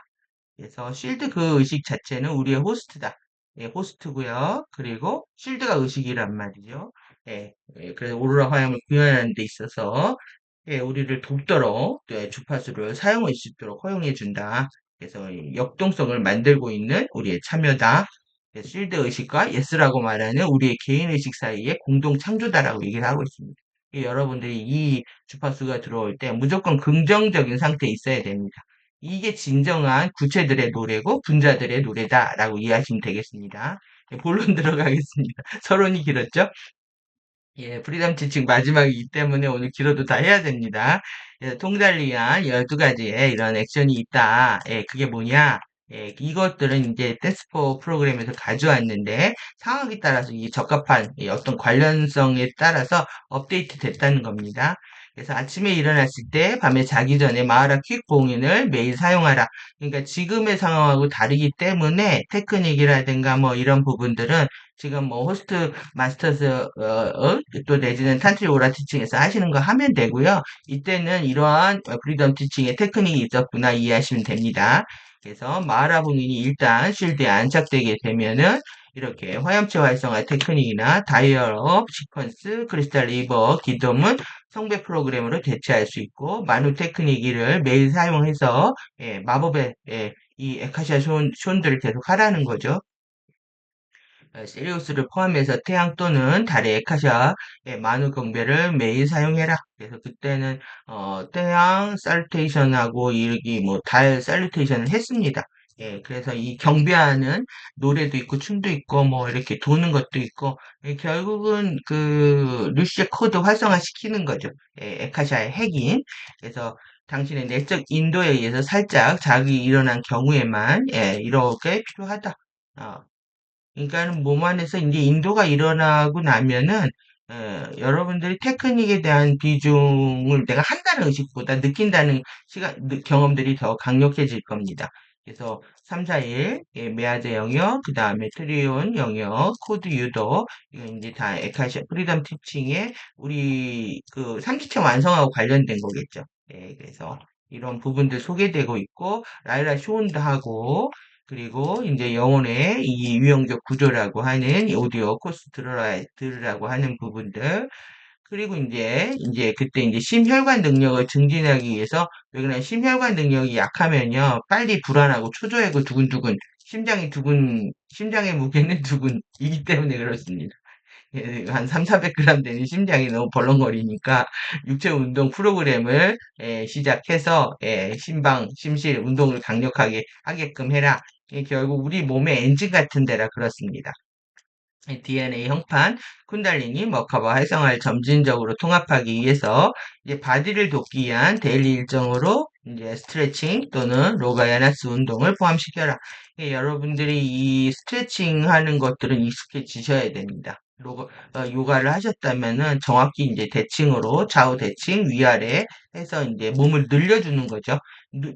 그래서 실드 그 의식 자체는 우리의 호스트다. 예, 호스트고요. 그리고 실드가 의식이란 말이죠. 그래서 오로라 화염을 구현하는 데 있어서 우리를 돕도록 주파수를 사용할 수 있도록 허용해 준다. 그래서 이 역동성을 만들고 있는 우리의 참여다. 실드 의식과 예스라고 말하는 우리의 개인 의식 사이의 공동 창조다라고 얘기를 하고 있습니다. 여러분들이 이 주파수가 들어올 때 무조건 긍정적인 상태에 있어야 됩니다. 이게 진정한 구체들의 노래고 분자들의 노래다라고 이해하시면 되겠습니다. 본론 들어가겠습니다. 서론이 길었죠? 예, 프리덤 지침 마지막이기 때문에 오늘 길어도 다 해야 됩니다. 통달리한 12가지의 이런 액션이 있다. 그게 뭐냐? 이것들은 이제 댄스포 프로그램에서 가져왔는데 상황에 따라서 이 적합한 어떤 관련성에 따라서 업데이트 됐다는 겁니다. 그래서 아침에 일어났을 때 밤에 자기 전에 마하라 퀵 봉인을 매일 사용하라. 그러니까 지금의 상황하고 다르기 때문에 테크닉이라든가 뭐 이런 부분들은 지금 뭐 호스트 마스터스 또 내지는 탄트리 오라 티칭에서 하시는 거 하면 되고요. 이때는 이러한 프리덤 티칭의 테크닉이 있었구나 이해하시면 됩니다. 그래서 마하라 봉인이 일단 쉴드에 안착되게 되면은 이렇게 화염체 활성화 테크닉이나 다이얼업, 시퀀스, 크리스탈 리버, 기dom은 성배 프로그램으로 대체할 수 있고 만후 테크닉을 매일 사용해서 마법의 이 에카시아 손들을 계속 하라는 거죠. 시리우스를 포함해서 태양 또는 달의 에카시아의 만우 경배를 매일 사용해라. 그래서 그때는 태양 살루테이션하고 이뭐 달 살루테이션을 했습니다. 그래서 이 경배하는 노래도 있고 춤도 있고 뭐 이렇게 도는 것도 있고 결국은 그 루시의 코드 활성화시키는 거죠. 에카시아의 핵인. 그래서 당신의 내적 인도에 의해서 살짝 자극이 일어난 경우에만 이렇게 필요하다. 어, 그러니까는 몸 안에서 이제 인도가 일어나고 나면은 여러분들이 테크닉에 대한 비중을 내가 한다는 의식보다 느낀다는 경험들이 더 강력해질 겁니다. 그래서 3, 4일 메아제 영역, 그 다음에 트리온 영역, 코드 유도, 이거 이제 다 에카시아 프리덤 티칭에 우리 그 삼지체 완성하고 관련된 거겠죠. 그래서 이런 부분들 소개되고 있고 라이라 쇼운도 하고 그리고 이제 영혼의 이 유형적 구조라고 하는 이 오디오 코스 들으라고 하는 부분들. 그리고 이제 그때 이제 심혈관 능력을 증진하기 위해서, 왜 그러냐, 심혈관 능력이 약하면요, 빨리 불안하고 초조하고 두근두근, 심장의 무게는 두근이기 때문에 그렇습니다. 한 3, 400g 되는 심장이 너무 벌렁거리니까 육체 운동 프로그램을 시작해서 심실 운동을 강력하게 하게끔 해라. 결국 우리 몸의 엔진 같은 데라 그렇습니다. DNA 형판, 쿤달리니, 머카바 활성화를 점진적으로 통합하기 위해서 이제 바디를 돕기 위한 데일리 일정으로 이제 스트레칭 또는 로가야나스 운동을 포함시켜라. 여러분들이 이 스트레칭 하는 것들은 익숙해지셔야 됩니다. 요가를 하셨다면은 정확히 이제 대칭으로 좌우 대칭 위아래 해서 이제 몸을 늘려주는 거죠.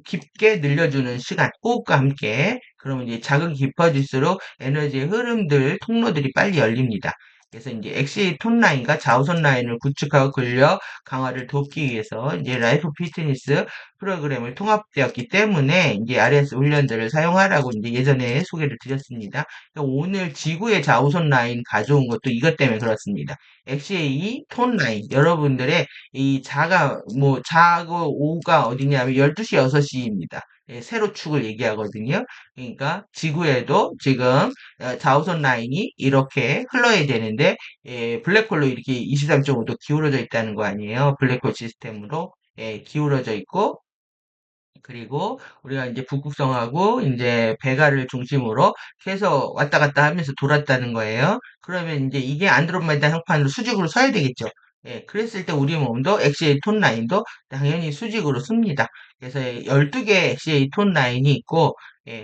깊게 늘려주는 시간, 호흡과 함께. 그러면 이제 자극이 깊어질수록 에너지의 흐름들, 통로들이 빨리 열립니다. 그래서 이제 엑시 톤 라인과 좌우선 라인을 구축하고 근력 강화를 돕기 위해서 이제 라이프 피트니스 프로그램을 통합되었기 때문에 이제 RS 훈련들을 사용하라고 이제 예전에 소개를 드렸습니다. 그러니까 오늘 지구의 좌우선 라인 가져온 것도 이것 때문에 그렇습니다. XA 톤 라인 여러분들의 이 자가 오가 어디냐면 12시 6시입니다. 세로 축을 얘기하거든요. 그러니까 지구에도 지금 자우선 라인이 이렇게 흘러야 되는데 블랙홀로 이렇게 23.5도 기울어져 있다는 거 아니에요. 블랙홀 시스템으로 기울어져 있고 그리고 우리가 이제 북극성하고 이제 베가를 중심으로 계속 왔다 갔다 하면서 돌았다는 거예요. 그러면 이제 이게 안드로메다 형판으로 수직으로 서야 되겠죠. 그랬을 때 우리 몸도 엑시에이 톤 라인도 당연히 수직으로 씁니다. 그래서 12개 엑시에이 톤 라인이 있고,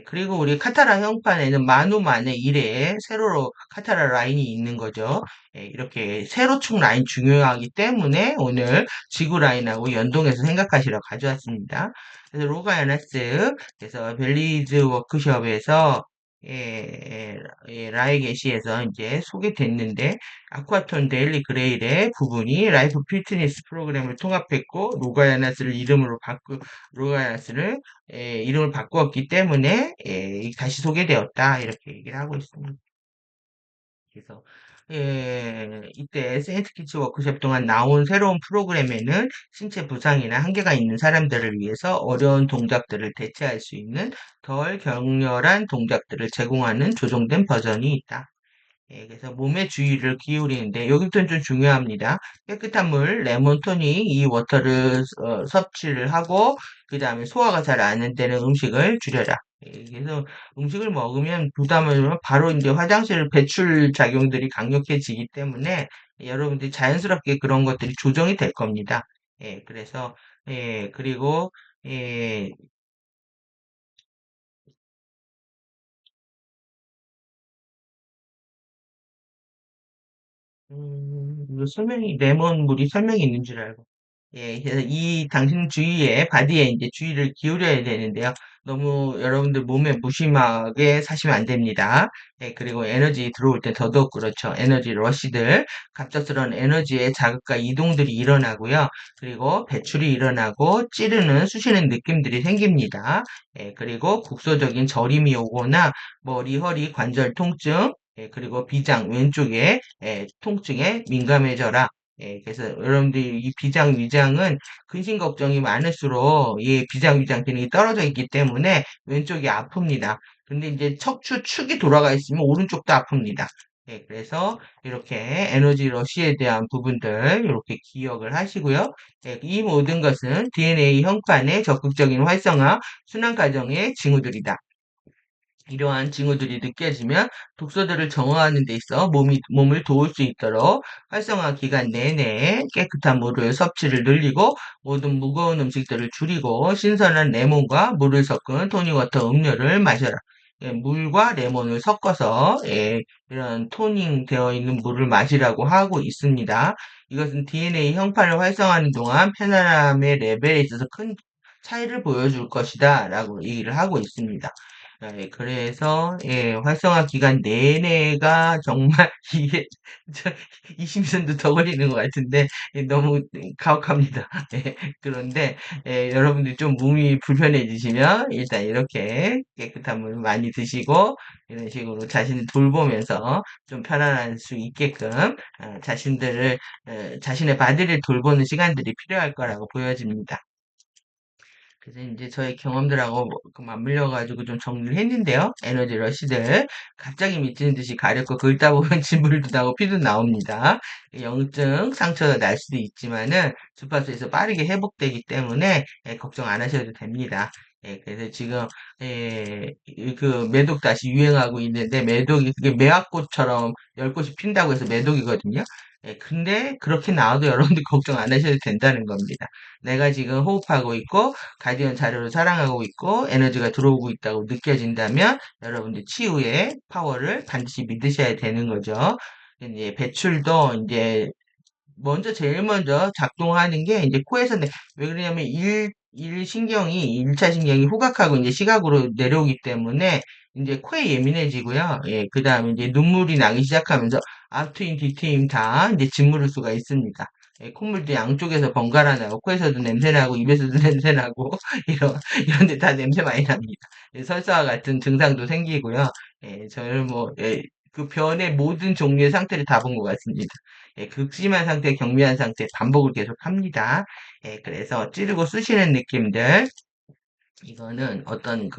그리고 우리 카타라 형판에는 만우만의 1회 세로로 카타라 라인이 있는 거죠. 이렇게 세로축 라인 중요하기 때문에 오늘 지구 라인하고 연동해서 생각하시러 가져왔습니다. 그래서 로가 야나스 그래서 벨리즈 워크숍에서 라이 게시에서 이제 소개됐는데 아쿠아톤 데일리 그레일의 부분이 라이프 피트니스 프로그램을 통합했고 로가 야나스를 이름을 바꾸었기 때문에 다시 소개되었다 이렇게 얘기를 하고 있습니다. 그래서 이때 세인트 키츠 워크숍 동안 나온 새로운 프로그램에는 신체 부상이나 한계가 있는 사람들을 위해서 어려운 동작들을 대체할 수 있는 덜 격렬한 동작들을 제공하는 조정된 버전이 있다. 그래서 몸의 주의를 기울이는데 여기부터는 좀 중요합니다. 깨끗한 물, 레몬 토닉, 이 워터를 섭취를 하고 그 다음에 소화가 잘 안 되는 음식을 줄여라. 그래서 음식을 먹으면 부담을 주면 바로 이제 화장실 배출 작용들이 강력해지기 때문에 여러분들이 자연스럽게 그런 것들이 조정이 될 겁니다. 그래서 그리고 예, 이거 설명이 레몬 물이 설명이 있는 줄 알고. 그래서 이 당신 주위에, 바디에 이제 주의를 기울여야 되는데요. 너무 여러분들 몸에 무심하게 사시면 안 됩니다. 그리고 에너지 들어올 때 더더욱 그렇죠. 에너지 러시들, 갑작스러운 에너지의 자극과 이동들이 일어나고요. 그리고 배출이 일어나고 찌르는, 쑤시는 느낌들이 생깁니다. 그리고 국소적인 저림이 오거나 머리, 허리, 관절 통증, 그리고 비장, 왼쪽에 통증에 민감해져라. 그래서 여러분들이 이 비장, 위장은 근심 걱정이 많을수록 이 비장, 위장 기능이 떨어져 있기 때문에 왼쪽이 아픕니다. 근데 이제 척추 축이 돌아가 있으면 오른쪽도 아픕니다. 그래서 이렇게 에너지 러시에 대한 부분들 이렇게 기억을 하시고요. 이 모든 것은 DNA 형판의 적극적인 활성화, 순환 과정의 징후들이다. 이러한 징후들이 느껴지면 독소들을 정화하는 데 있어 몸을 도울 수 있도록 활성화 기간 내내 깨끗한 물을 섭취를 늘리고 모든 무거운 음식들을 줄이고 신선한 레몬과 물을 섞은 토닉워터 음료를 마셔라. 물과 레몬을 섞어서 이런 토닝 되어 있는 물을 마시라고 하고 있습니다. 이것은 DNA 형판을 활성화하는 동안 편안함의 레벨에 있어서 큰 차이를 보여줄 것이다 라고 얘기를 하고 있습니다. 그래서 활성화 기간 내내가 정말 이게 저 20년도 더 걸리는 것 같은데 너무 가혹합니다. 그런데 여러분들이 좀 몸이 불편해지시면 일단 이렇게 깨끗한 물 많이 드시고 이런 식으로 자신을 돌보면서 좀 편안할 수 있게끔 자신의 바디를 돌보는 시간들이 필요할 거라고 보여집니다. 그래서 이제 저의 경험들하고 그 맞물려가지고 좀 정리를 했는데요. 에너지 러시들 갑자기 미치는 듯이 가렵고 긁다 보면 진물도 나고 피도 나옵니다. 영증 상처가 날 수도 있지만은 주파수에서 빠르게 회복되기 때문에 걱정 안 하셔도 됩니다. 그래서 지금 그 매독 다시 유행하고 있는데 매독이 그게 매화꽃처럼 10꽃이 핀다고 해서 매독이거든요. 근데 그렇게 나와도 여러분들 걱정 안 하셔도 된다는 겁니다. 내가 지금 호흡하고 있고 가디언 자료를 사랑하고 있고 에너지가 들어오고 있다고 느껴진다면 여러분들 치유의 파워를 반드시 믿으셔야 되는 거죠. 이제 배출도 이제 제일 먼저 작동하는 게 이제 코에서 왜 그러냐면 일차 신경이 후각하고 이제 시각으로 내려오기 때문에 이제 코에 예민해지고요. 그 다음에 이제 눈물이 나기 시작하면서 앞트임, 뒤트임 다 이제 짓물을 수가 있습니다. 콧물도 양쪽에서 번갈아 나고 코에서도 냄새 나고 입에서도 냄새 나고 이런 데 다 냄새 많이 납니다. 설사와 같은 증상도 생기고요. 저는 그 변의 모든 종류의 상태를 다 본 것 같습니다. 극심한 상태, 경미한 상태 반복을 계속 합니다. 그래서 찌르고 쑤시는 느낌들, 이거는 어떤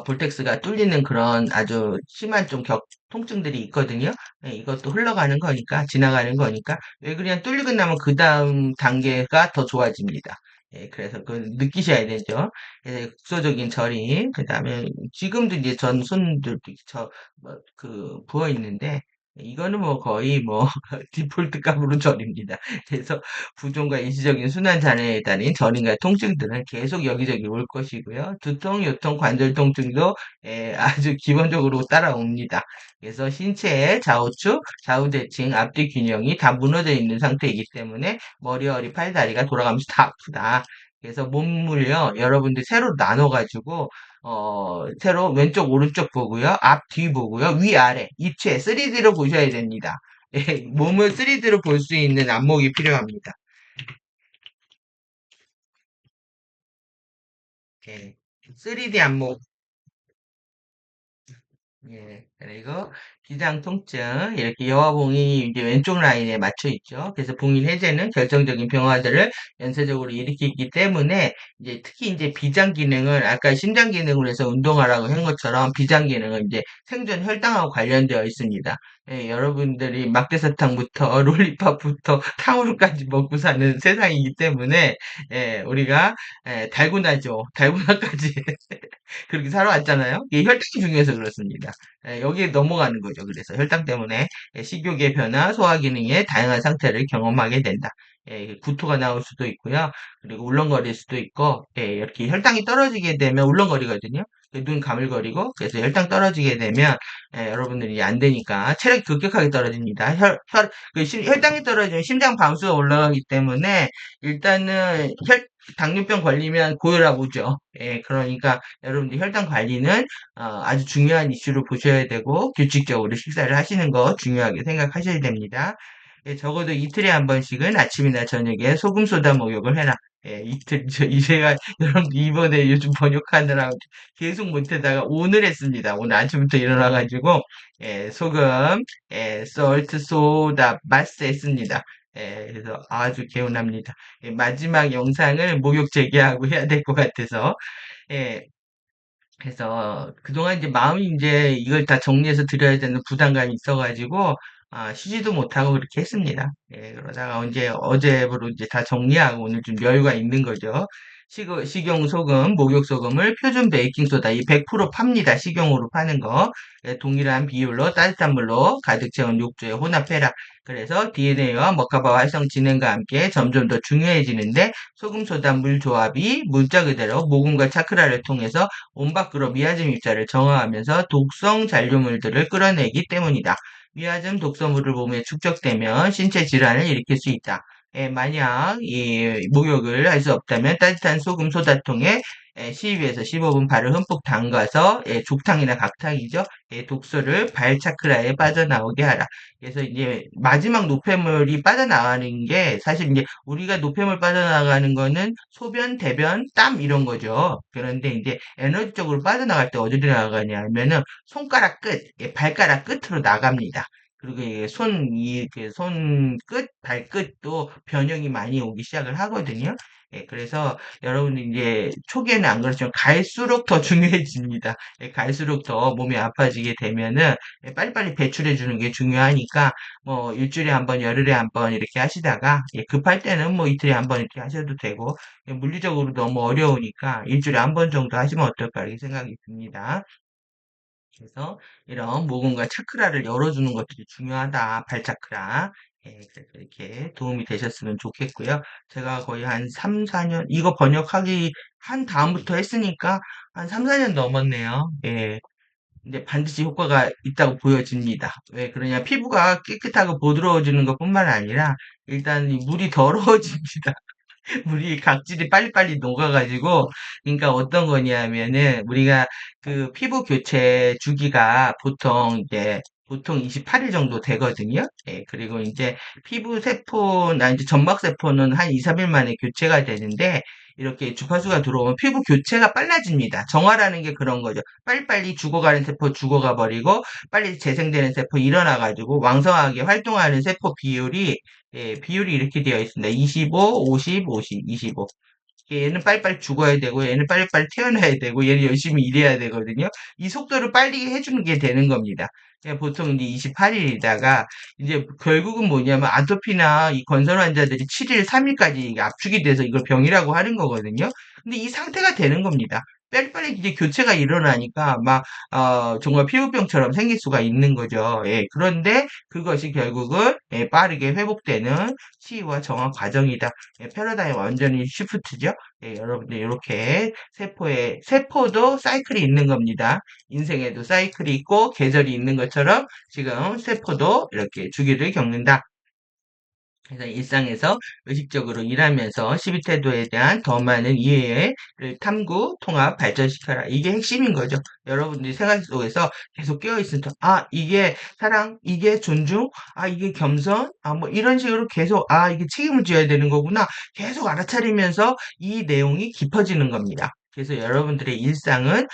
볼텍스가 뚫리는 그런 아주 심한 좀 통증들이 있거든요. 이것도 흘러가는 거니까, 지나가는 거니까, 왜 그냥 뚫리고 나면 그 다음 단계가 더 좋아집니다. 그래서 그걸 느끼셔야 되죠. 국소적인 저림, 그 다음에 지금도 이제 전 손들도 부어 있는데, 이거는 거의 디폴트 값으로 저립니다. 그래서 부종과 일시적인 순환 장애에 따른 저림과 통증들은 계속 여기저기 올 것이고요. 두통, 요통, 관절 통증도 아주 기본적으로 따라옵니다. 그래서 신체의 좌우측, 좌우대칭, 앞뒤 균형이 다 무너져 있는 상태이기 때문에 머리, 허리, 팔, 다리가 돌아가면서 다 아프다. 그래서 몸을요, 여러분들 세로 나눠가지고, 세로 왼쪽, 오른쪽 보고요, 앞, 뒤 보고요, 위, 아래, 입체, 3D로 보셔야 됩니다. 몸을 3D로 볼 수 있는 안목이 필요합니다. 3D 안목. 그리고 기장 통증 이렇게 여화봉이 이제 왼쪽 라인에 맞춰 있죠. 그래서 봉인 해제는 결정적인 변화들을 연쇄적으로 일으키기 때문에 이제 특히 이제 비장 기능은 아까 심장 기능을 해서 운동하라고 한 것처럼 비장 기능은 이제 생존 혈당하고 관련되어 있습니다. 여러분들이 막대사탕부터 롤리팝부터 탕후루까지 먹고 사는 세상이기 때문에 우리가 달고나죠. 달고나까지 그렇게 살아왔잖아요. 이게 혈당이 중요해서 그렇습니다. 여기에 넘어가는 거죠. 그래서 혈당 때문에 식욕의 변화, 소화 기능의 다양한 상태를 경험하게 된다. 구토가 나올 수도 있고요. 그리고 울렁거릴 수도 있고, 이렇게 혈당이 떨어지게 되면 울렁거리거든요. 그눈 가물거리고 그래서 혈당 떨어지게 되면 여러분들이 안 되니까 체력이 급격하게 떨어집니다. 혈당이 떨어지면 심장 방수가 올라가기 때문에 일단은 당뇨병 걸리면 고혈압 오죠. 예, 그러니까 여러분들 혈당 관리는 아주 중요한 이슈로 보셔야 되고 규칙적으로 식사를 하시는 거 중요하게 생각하셔야 됩니다. 예, 적어도 이틀에 한 번씩은 아침이나 저녁에 소금 소다 목욕을 해라. 예, 제가 여러분 이번에 요즘 번역하느라 계속 못하다가 오늘 했습니다. 오늘 아침부터 일어나가지고 소금, 솔트, 소다, 마스 했습니다. 그래서 아주 개운합니다. 마지막 영상을 목욕 재개하고 해야 될 것 같아서 예, 그래서 그동안 이제 마음이 이제 이걸 다 정리해서 드려야 되는 부담감이 있어가지고 쉬지도 못하고 그렇게 했습니다. 예, 그러다가 이제 어제부로 이제 다 정리하고 오늘 좀 여유가 있는 거죠. 식용 소금, 목욕 소금을 표준 베이킹 소다 이 100% 팝니다. 식용으로 파는 거. 예, 동일한 비율로 따뜻한 물로 가득 채운 욕조에 혼합해라. 그래서 DNA와 머카바 활성 진행과 함께 점점 더 중요해지는데 소금 소다 물 조합이 문자 그대로 모공과 차크라를 통해서 온 밖으로 미아즘 입자를 정화하면서 독성 잔류물들을 끌어내기 때문이다. 미아즘 독성물을 몸에 축적되면 신체 질환을 일으킬 수 있다. 만약 이 목욕을 할 수 없다면 따뜻한 소금 소다통에 12에서 15분 발을 흠뻑 담가서 족탕이나 각탕이죠. 독소를 발 차크라에 빠져나오게 하라. 그래서 이제 마지막 노폐물이 빠져나가는 게 사실 이제 우리가 노폐물 빠져나가는 거는 소변, 대변, 땀 이런 거죠. 그런데 이제 에너지적으로 빠져나갈 때 어디로 나가냐 하면은 손가락 끝, 발가락 끝으로 나갑니다. 그리고 손 끝, 발끝도 변형이 많이 오기 시작을 하거든요. 그래서 여러분들 이제 초기에는 안 그렇지만 갈수록 더 중요해집니다. 갈수록 더 몸이 아파지게 되면은 빨리빨리 배출해 주는 게 중요하니까 뭐 일주일에 한 번, 열흘에 한 번 이렇게 하시다가 급할 때는 뭐 이틀에 한 번 이렇게 하셔도 되고 물리적으로 너무 어려우니까 일주일에 한 번 정도 하시면 어떨까 이렇게 생각이 듭니다. 그래서 이런 모공과 차크라를 열어주는 것들이 중요하다. 발차크라. 그래서 이렇게 도움이 되셨으면 좋겠고요. 제가 거의 한 3, 4년, 이거 번역하기 한 다음부터 했으니까 한 3, 4년 넘었네요. 근데 반드시 효과가 있다고 보여집니다. 왜 그러냐? 피부가 깨끗하고 부드러워지는 것뿐만 아니라 일단 이 물이 더러워집니다. 우리 각질이 빨리빨리 녹아가지고, 그러니까 어떤 거냐면은, 우리가 그 피부 교체 주기가 보통 28일 정도 되거든요. 그리고 이제 피부 세포나 이제 점막 세포는 한 2, 3일 만에 교체가 되는데, 이렇게 주파수가 들어오면 피부 교체가 빨라집니다. 정화라는 게 그런 거죠. 빨리빨리 죽어가는 세포 죽어가 버리고, 빨리 재생되는 세포 일어나가지고, 왕성하게 활동하는 세포 비율이 이렇게 되어 있습니다. 25, 50, 50, 25. 얘는 빨리빨리 죽어야 되고, 얘는 빨리빨리 태어나야 되고, 얘는 열심히 일해야 되거든요. 이 속도를 빨리 해주는 게 되는 겁니다. 보통 이제 28일이다가, 이제 결국은 뭐냐면, 아토피나 이 건설 환자들이 7일, 3일까지 압축이 돼서 이걸 병이라고 하는 거거든요. 근데 이 상태가 되는 겁니다. 빨리빨리 이제 교체가 일어나니까 정말 피부병처럼 생길 수가 있는 거죠. 그런데 그것이 결국은 빠르게 회복되는 치유와 정화 과정이다. 패러다임 완전히 시프트죠. 여러분들 이렇게 세포도 사이클이 있는 겁니다. 인생에도 사이클이 있고 계절이 있는 것처럼 지금 세포도 이렇게 주기를 겪는다. 그래서 일상에서 의식적으로 일하면서 12태도에 대한 더 많은 이해를 탐구, 통합, 발전시켜라. 이게 핵심인 거죠. 여러분들이 생활 속에서 계속 깨어있으면, 이게 사랑, 이게 존중, 이게 겸손, 뭐 이런 식으로 계속, 이게 책임을 져야 되는 거구나. 계속 알아차리면서 이 내용이 깊어지는 겁니다. 그래서 여러분들의 일상은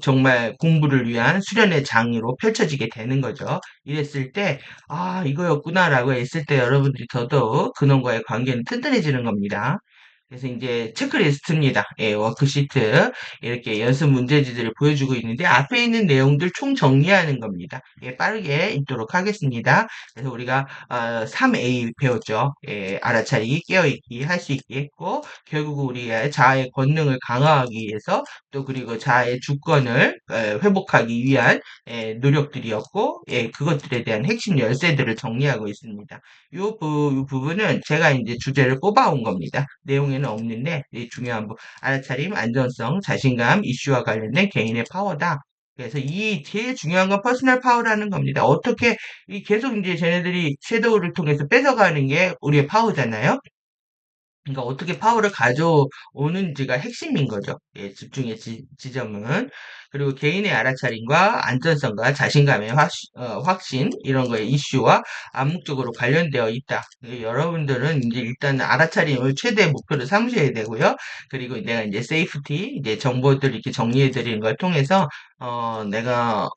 정말 공부를 위한 수련의 장으로 펼쳐지게 되는 거죠. 이랬을 때 이거였구나라고 했을 때 여러분들이 더더욱 근원과의 관계는 튼튼해지는 겁니다. 그래서 이제 체크리스트입니다. 워크시트 이렇게 연습 문제지들을 보여주고 있는데 앞에 있는 내용들 총 정리하는 겁니다. 빠르게 읽도록 하겠습니다. 그래서 우리가 3A 배웠죠. 알아차리기, 깨어있기, 할 수 있게 했고 결국 우리의 자아의 권능을 강화하기 위해서 또 그리고 자아의 주권을 회복하기 위한 노력들이었고 그것들에 대한 핵심 열쇠들을 정리하고 있습니다. 이 부분은 제가 이제 주제를 뽑아온 겁니다. 내용에는 문제는 없는데 이 중요한 알아차림, 안전성, 자신감, 이슈와 관련된 개인의 파워다. 그래서 이 제일 중요한 건 퍼스널 파워라는 겁니다. 어떻게 이 계속 이제 쟤네들이 섀도우를 통해서 뺏어가는 게 우리의 파워잖아요. 그러니까 어떻게 파워를 가져오는지가 핵심인 거죠. 예, 집중의 지점은. 그리고 개인의 알아차림과 안전성과 자신감의 확신, 이런 거에 이슈와 암묵적으로 관련되어 있다. 여러분들은 이제 일단 알아차림을 최대 목표로 삼으셔야 되고요. 그리고 내가 이제 세이프티, 이제 정보들 이렇게 정리해 드리는 걸 통해서, 내가,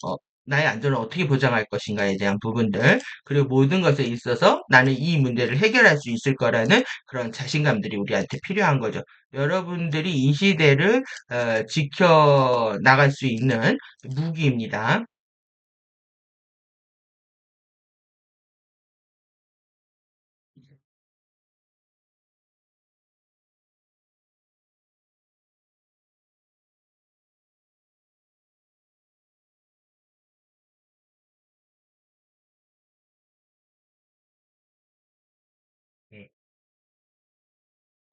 나의 안전을 어떻게 보장할 것인가에 대한 부분들, 그리고 모든 것에 있어서 나는 이 문제를 해결할 수 있을 거라는 그런 자신감들이 우리한테 필요한 거죠. 여러분들이 이 시대를 지켜 나갈 수 있는 무기입니다. 네.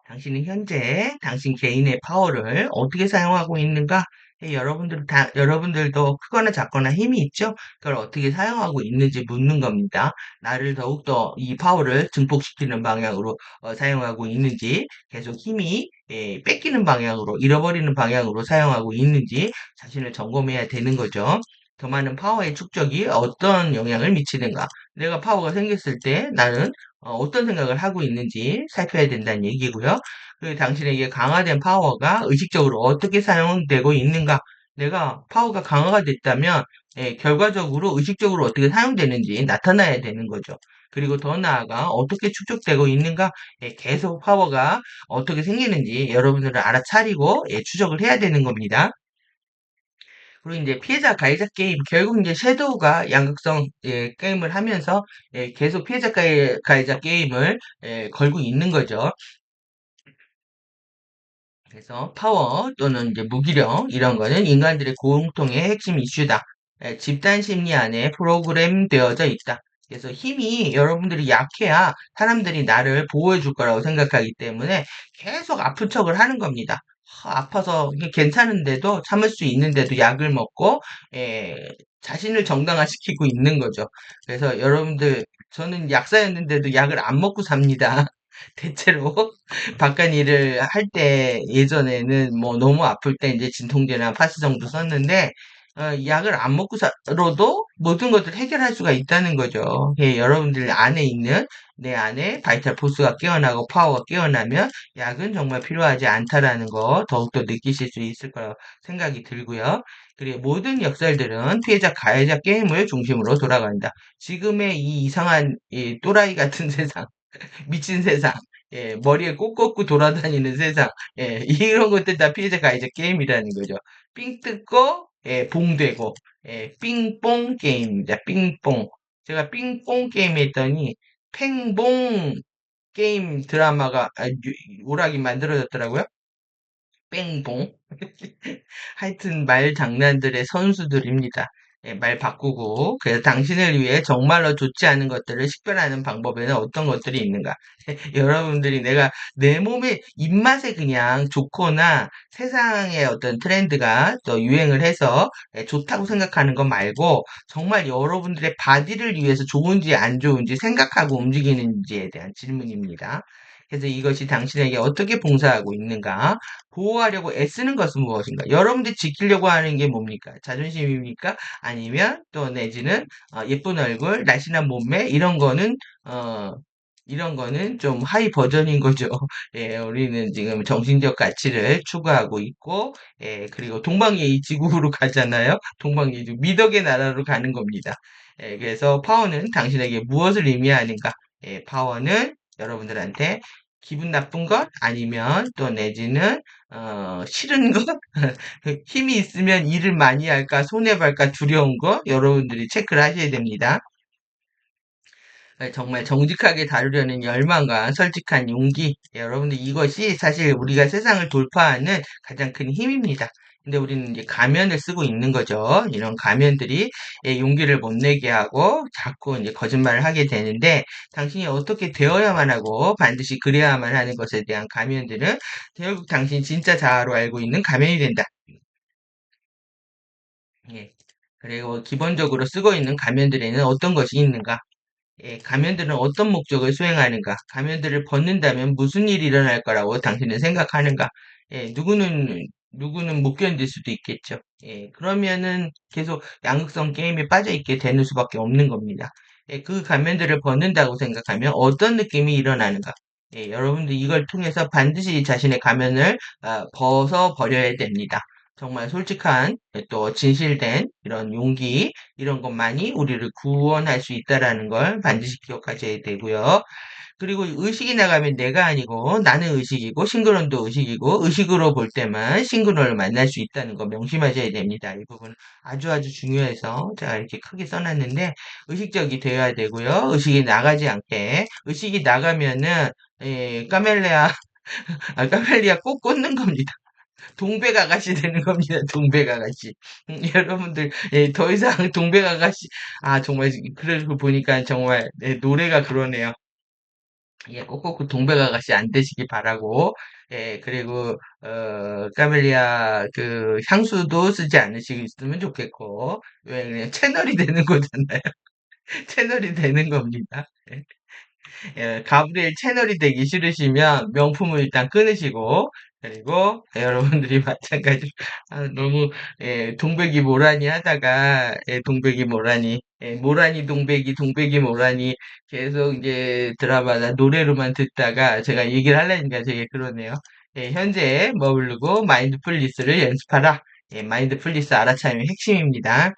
당신은 현재 당신 개인의 파워를 어떻게 사용하고 있는가? 여러분들도 크거나 작거나 힘이 있죠? 그걸 어떻게 사용하고 있는지 묻는 겁니다. 나를 더욱더 이 파워를 증폭시키는 방향으로 사용하고 있는지, 계속 힘이 뺏기는 방향으로, 잃어버리는 방향으로 사용하고 있는지 자신을 점검해야 되는 거죠. 더 많은 파워의 축적이 어떤 영향을 미치는가? 내가 파워가 생겼을 때 나는 어떤 생각을 하고 있는지 살펴야 된다는 얘기고요. 그 당신에게 강화된 파워가 의식적으로 어떻게 사용되고 있는가? 내가 파워가 강화가 됐다면 결과적으로 의식적으로 어떻게 사용되는지 나타나야 되는 거죠. 그리고 더 나아가 어떻게 축적되고 있는가? 계속 파워가 어떻게 생기는지 여러분들은 알아차리고 추적을 해야 되는 겁니다. 그리고 이제 피해자 가해자 게임 결국 이제 섀도우가 양극성 게임을 하면서 계속 피해자 가해자 게임을 걸고 있는 거죠. 그래서 파워 또는 이제 무기력 이런 거는 인간들의 공통의 핵심 이슈다. 집단 심리 안에 프로그램 되어져 있다. 그래서 힘이 여러분들이 약해야 사람들이 나를 보호해 줄 거라고 생각하기 때문에 계속 아픈 척을 하는 겁니다. 아파서 이게 괜찮은데도 참을 수 있는데도 약을 먹고 에, 자신을 정당화시키고 있는 거죠. 그래서 여러분들 저는 약사였는데도 약을 안 먹고 삽니다. 대체로 바깥 일을 할 때 예전에는 뭐 너무 아플 때 이제 진통제나 파스 정도 썼는데 약을 안 먹고 살아도 모든 것을 해결할 수가 있다는 거죠. 예, 여러분들 안에 있는 내 안에 바이탈 포스가 깨어나고 파워가 깨어나면 약은 정말 필요하지 않다라는 거 더욱더 느끼실 수 있을 거라고 생각이 들고요. 그리고 모든 역설들은 피해자 가해자 게임을 중심으로 돌아간다. 지금의 이 이상한 이 또라이 같은 세상 미친 세상, 머리에 꽃 꽂고 돌아다니는 세상, 이런 것들 다 피해자가 이제 게임이라는 거죠. 삥 뜯고, 봉되고, 삥뽕 게임입니다. 삥뽕. 제가 삥뽕 게임 했더니, 팽봉 게임 드라마가, 오락이 만들어졌더라고요. 뺑봉. 하여튼 말 장난들의 선수들입니다. 말 바꾸고 그래서 당신을 위해 정말로 좋지 않은 것들을 식별하는 방법에는 어떤 것들이 있는가? 여러분들이 내가 내 몸의 입맛에 그냥 좋거나 세상의 어떤 트렌드가 또 유행을 해서 좋다고 생각하는 것 말고 정말 여러분들의 바디를 위해서 좋은지 안 좋은지 생각하고 움직이는지에 대한 질문입니다. 그래서 이것이 당신에게 어떻게 봉사하고 있는가? 보호하려고 애쓰는 것은 무엇인가? 여러분들이 지키려고 하는 게 뭡니까? 자존심입니까? 아니면 또 내지는 예쁜 얼굴, 날씬한 몸매 어, 이런 거는 좀 하이 버전인 거죠. 예, 우리는 지금 정신적 가치를 추구하고 있고, 그리고 동방예의 지국으로 가잖아요. 동방예의 미덕의 나라로 가는 겁니다. 그래서 파워는 당신에게 무엇을 의미하는가? 파워는 여러분들한테 기분 나쁜 것 아니면 또 내지는 싫은 것 힘이 있으면 일을 많이 할까 손해볼까 두려운 거 여러분들이 체크를 하셔야 됩니다. 정말 정직하게 다루려는 열망과 솔직한 용기. 여러분들 이것이 사실 우리가 세상을 돌파하는 가장 큰 힘입니다. 근데 우리는 이제 가면을 쓰고 있는 거죠. 이런 가면들이 용기를 못 내게 하고 자꾸 이제 거짓말을 하게 되는데 당신이 어떻게 되어야만 하고 반드시 그래야만 하는 것에 대한 가면들은 결국 당신 진짜 자아로 알고 있는 가면이 된다. 예. 그리고 기본적으로 쓰고 있는 가면들에는 어떤 것이 있는가? 가면들은 어떤 목적을 수행하는가? 가면들을 벗는다면 무슨 일이 일어날 거라고 당신은 생각하는가? 누구는 못 견딜 수도 있겠죠. 그러면은 계속 양극성 게임에 빠져 있게 되는 수밖에 없는 겁니다. 그 가면들을 벗는다고 생각하면 어떤 느낌이 일어나는가? 여러분들 이걸 통해서 반드시 자신의 가면을 벗어 버려야 됩니다. 정말 솔직한 또 진실된 이런 용기 이런 것만이 우리를 구원할 수 있다라는 걸 반드시 기억하셔야 되고요. 그리고 의식이 나가면 내가 아니고 나는 의식이고 싱그러움도 의식이고 의식으로 볼 때만 싱그러움을 만날 수 있다는 거 명심하셔야 됩니다. 이 부분 아주 아주 중요해서 제가 이렇게 크게 써놨는데 의식적이 되어야 되고요. 의식이 나가지 않게 의식이 나가면은 까멜레아 까멜리아 꼭 꽂는 겁니다. 동백아가씨 되는 겁니다. 동백아가씨. 여러분들, 더 이상 동백아가씨, 정말, 그래서 보니까 정말, 노래가 그러네요. 꼭꼭 그 동백아가씨 안 되시기 바라고, 그리고, 까멜리아 그 향수도 쓰지 않으시면 좋겠고, 왜 그냥 채널이 되는 거잖아요. 채널이 되는 겁니다. 가브리엘 채널이 되기 싫으시면 명품을 일단 끊으시고, 그리고 여러분들이 마찬가지로 너무 동백이 모라니 하다가 동백이 모라니 모라니 동백이 동백이 모라니 계속 이제 드라마나 노래로만 듣다가 제가 얘기를 하려니까 되게 그러네요. 현재 머무르고 마인드풀리스를 연습하라. 마인드풀리스 알아차림의 핵심입니다.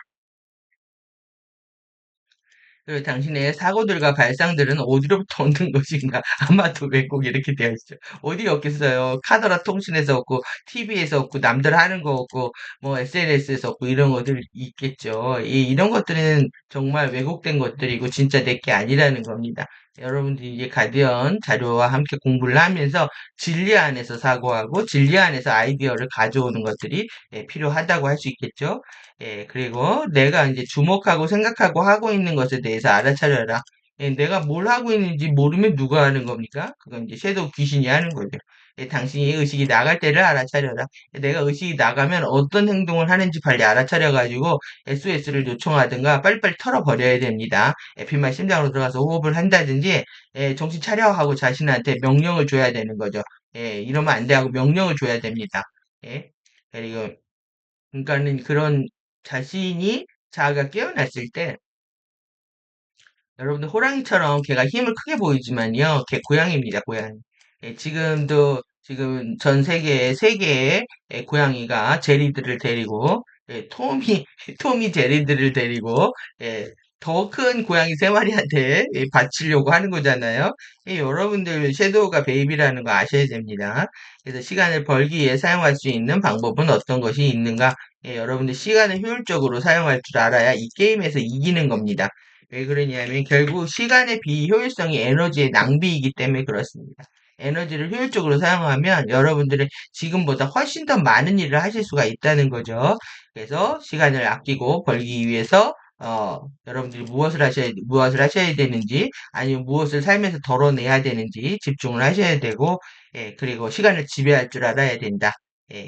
그 당신의 사고들과 발상들은 어디로부터 얻는 것인가? 아마도 왜 꼭 이렇게 되어 있죠? 어디 없겠어요? 카더라 통신에서 없고, TV에서 없고, 남들 하는 거 없고, 뭐 SNS에서 없고, 이런 것들 있겠죠. 이런 것들은 정말 왜곡된 것들이고, 진짜 내 게 아니라는 겁니다. 여러분들이 이제 가디언 자료와 함께 공부를 하면서 진리 안에서 사고하고, 진리 안에서 아이디어를 가져오는 것들이 필요하다고 할 수 있겠죠. 그리고 내가 이제 주목하고 생각하고 하고 있는 것에 대해서 알아차려라. 내가 뭘 하고 있는지 모르면 누가 하는 겁니까? 그건 이제 섀도우 귀신이 하는 거죠. 당신이 의식이 나갈 때를 알아차려라. 내가 의식이 나가면 어떤 행동을 하는지 빨리 알아차려가지고 SOS를 요청하든가 빨리빨리 털어버려야 됩니다. 에피만 심장으로 들어가서 호흡을 한다든지 정신 차려 하고 자신한테 명령을 줘야 되는 거죠. 이러면 안 돼 하고 명령을 줘야 됩니다. 예. 그리고 그러니까는 그런 자신이 자아가 깨어났을 때 여러분들 호랑이처럼 걔가 힘을 크게 보이지만요. 걔 고양이입니다, 고양이. 지금 전 세계에 세 개의 고양이가 제리들을 데리고 토미 토미 제리들을 데리고 더 큰 고양이 세 마리한테 바치려고 하는 거잖아요. 여러분들 섀도우가 베이비라는 거 아셔야 됩니다. 그래서 시간을 벌기 위해 사용할 수 있는 방법은 어떤 것이 있는가? 여러분들 시간을 효율적으로 사용할 줄 알아야 이 게임에서 이기는 겁니다. 왜 그러냐면 결국 시간의 비효율성이 에너지의 낭비이기 때문에 그렇습니다. 에너지를 효율적으로 사용하면 여러분들은 지금보다 훨씬 더 많은 일을 하실 수가 있다는 거죠. 그래서 시간을 아끼고 벌기 위해서 여러분들이 무엇을 하셔야 되는지, 아니면 무엇을 삶에서 덜어내야 되는지 집중을 하셔야 되고, 그리고 시간을 지배할 줄 알아야 된다.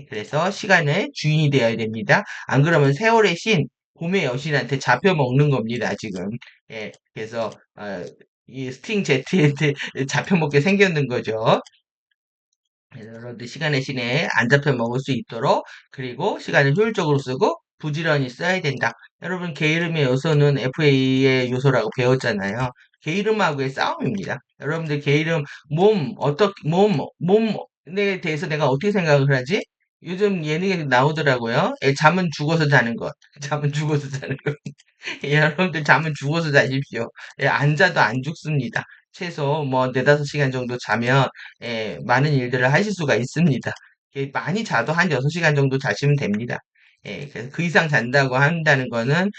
그래서 시간의 주인이 되어야 됩니다. 안 그러면 세월의 신, 봄의 여신한테 잡혀먹는 겁니다, 지금. 그래서, 이 스팅 제트한테 잡혀먹게 생겼는 거죠. 그래서 여러분들 시간의 신에 안 잡혀먹을 수 있도록, 그리고 시간을 효율적으로 쓰고, 부지런히 써야 된다. 여러분, 게으름의 요소는 FA의 요소라고 배웠잖아요. 게으름하고의 싸움입니다. 여러분들 게으름, 몸에 대해서 내가 어떻게 생각을 하지? 요즘 예능에 나오더라고요. 잠은 죽어서 자는 것. 잠은 죽어서 자는 것. 여러분들 잠은 죽어서 자십시오. 안 자도 안 죽습니다. 최소 뭐 4~5시간 정도 자면 많은 일들을 하실 수가 있습니다. 많이 자도 한 6시간 정도 자시면 됩니다. 그래서 그 이상 잔다고 한다는 거는,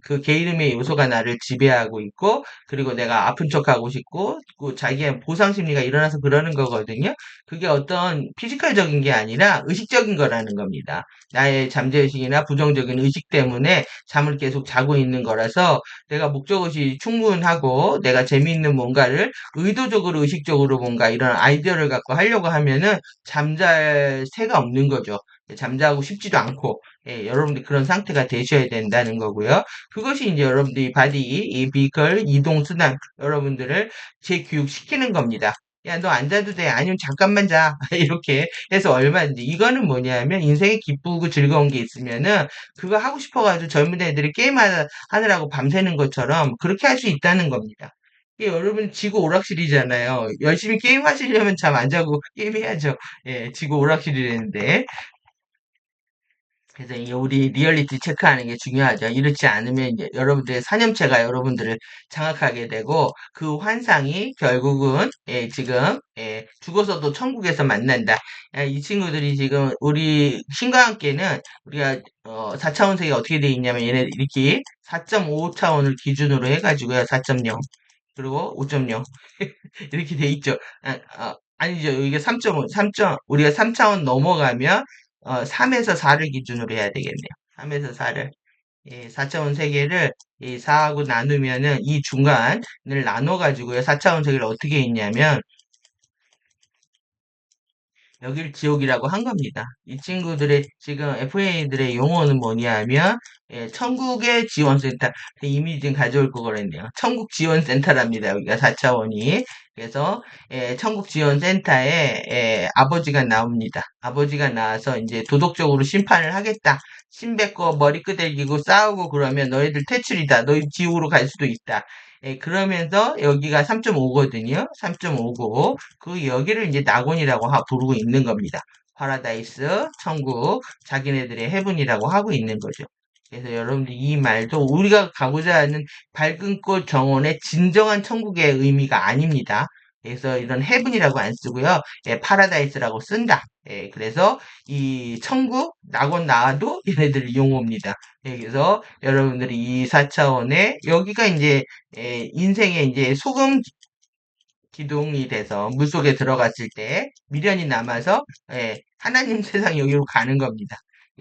그 게으름의 요소가 나를 지배하고 있고, 그리고 내가 아픈 척하고 싶고, 그 자기의 보상 심리가 일어나서 그러는 거거든요. 그게 어떤 피지컬적인 게 아니라 의식적인 거라는 겁니다. 나의 잠재의식이나 부정적인 의식 때문에 잠을 계속 자고 있는 거라서 내가 목적의식이 충분하고 내가 재미있는 뭔가를 의도적으로 의식적으로 뭔가 이런 아이디어를 갖고 하려고 하면은 잠잘 새가 없는 거죠. 잠자고 싶지도 않고, 여러분들 그런 상태가 되셔야 된다는 거고요. 그것이 이제 여러분들이 바디, 이 비컬, 이동 수단, 여러분들을 재교육시키는 겁니다. 야, 너 안 자도 돼. 아니면 잠깐만 자. 이렇게 해서 얼마든지. 이거는 뭐냐면, 인생에 기쁘고 즐거운 게 있으면은, 그거 하고 싶어가지고 젊은 애들이 하느라고 밤새는 것처럼 그렇게 할 수 있다는 겁니다. 이게 여러분 지구 오락실이잖아요. 열심히 게임 하시려면 잠 안 자고 게임해야죠. 지구 오락실이라는데. 그래서 이게 우리 리얼리티 체크하는 게 중요하죠. 이렇지 않으면 이제 여러분들의 사념체가 여러분들을 장악하게 되고 그 환상이 결국은 지금 죽어서도 천국에서 만난다. 이 친구들이 지금 우리 신과 함께는 우리가 4차원 세계가 어떻게 돼 있냐면 얘네 이렇게 4.5차원을 기준으로 해가지고요. 4.0 그리고 5.0 이렇게 돼 있죠. 아니죠. 이게 3.5, 3. 우리가 3차원 넘어가면 3에서 4를 기준으로 해야 되겠네요. 3에서 4를. 4차원 세계를 이 4하고 나누면은 이 중간을 나눠가지고요. 4차원 세계를 어떻게 했냐면 여길 지옥이라고 한 겁니다. 이 친구들의 지금 FA들의 용어는 뭐냐면 천국의 지원센터 이미 지금 가져올 거 그랬네요. 천국 지원센터랍니다. 여기가 4차원이. 그래서 천국 지원센터에 아버지가 나옵니다. 아버지가 나와서 이제 도덕적으로 심판을 하겠다. 침 뱉고 머리 끄덕이고 싸우고 그러면 너희들 퇴출이다. 너희 지옥으로 갈 수도 있다. 그러면서 여기가 3.5거든요. 3.5고 그 여기를 이제 낙원이라고 부르고 있는 겁니다. 파라다이스, 천국, 자기네들의 해븐이라고 하고 있는 거죠. 그래서 여러분들 이 말도 우리가 가고자 하는 밝은 꽃 정원의 진정한 천국의 의미가 아닙니다. 그래서 이런 해븐이라고 안 쓰고요. 파라다이스라고 쓴다. 그래서 이 천국, 낙원 나와도 얘네들 용어입니다. 그래서 여러분들이 이 4차원의 여기가 이제 인생의 이제 소금 기둥이 돼서 물속에 들어갔을 때 미련이 남아서 하나님 세상 여기로 가는 겁니다.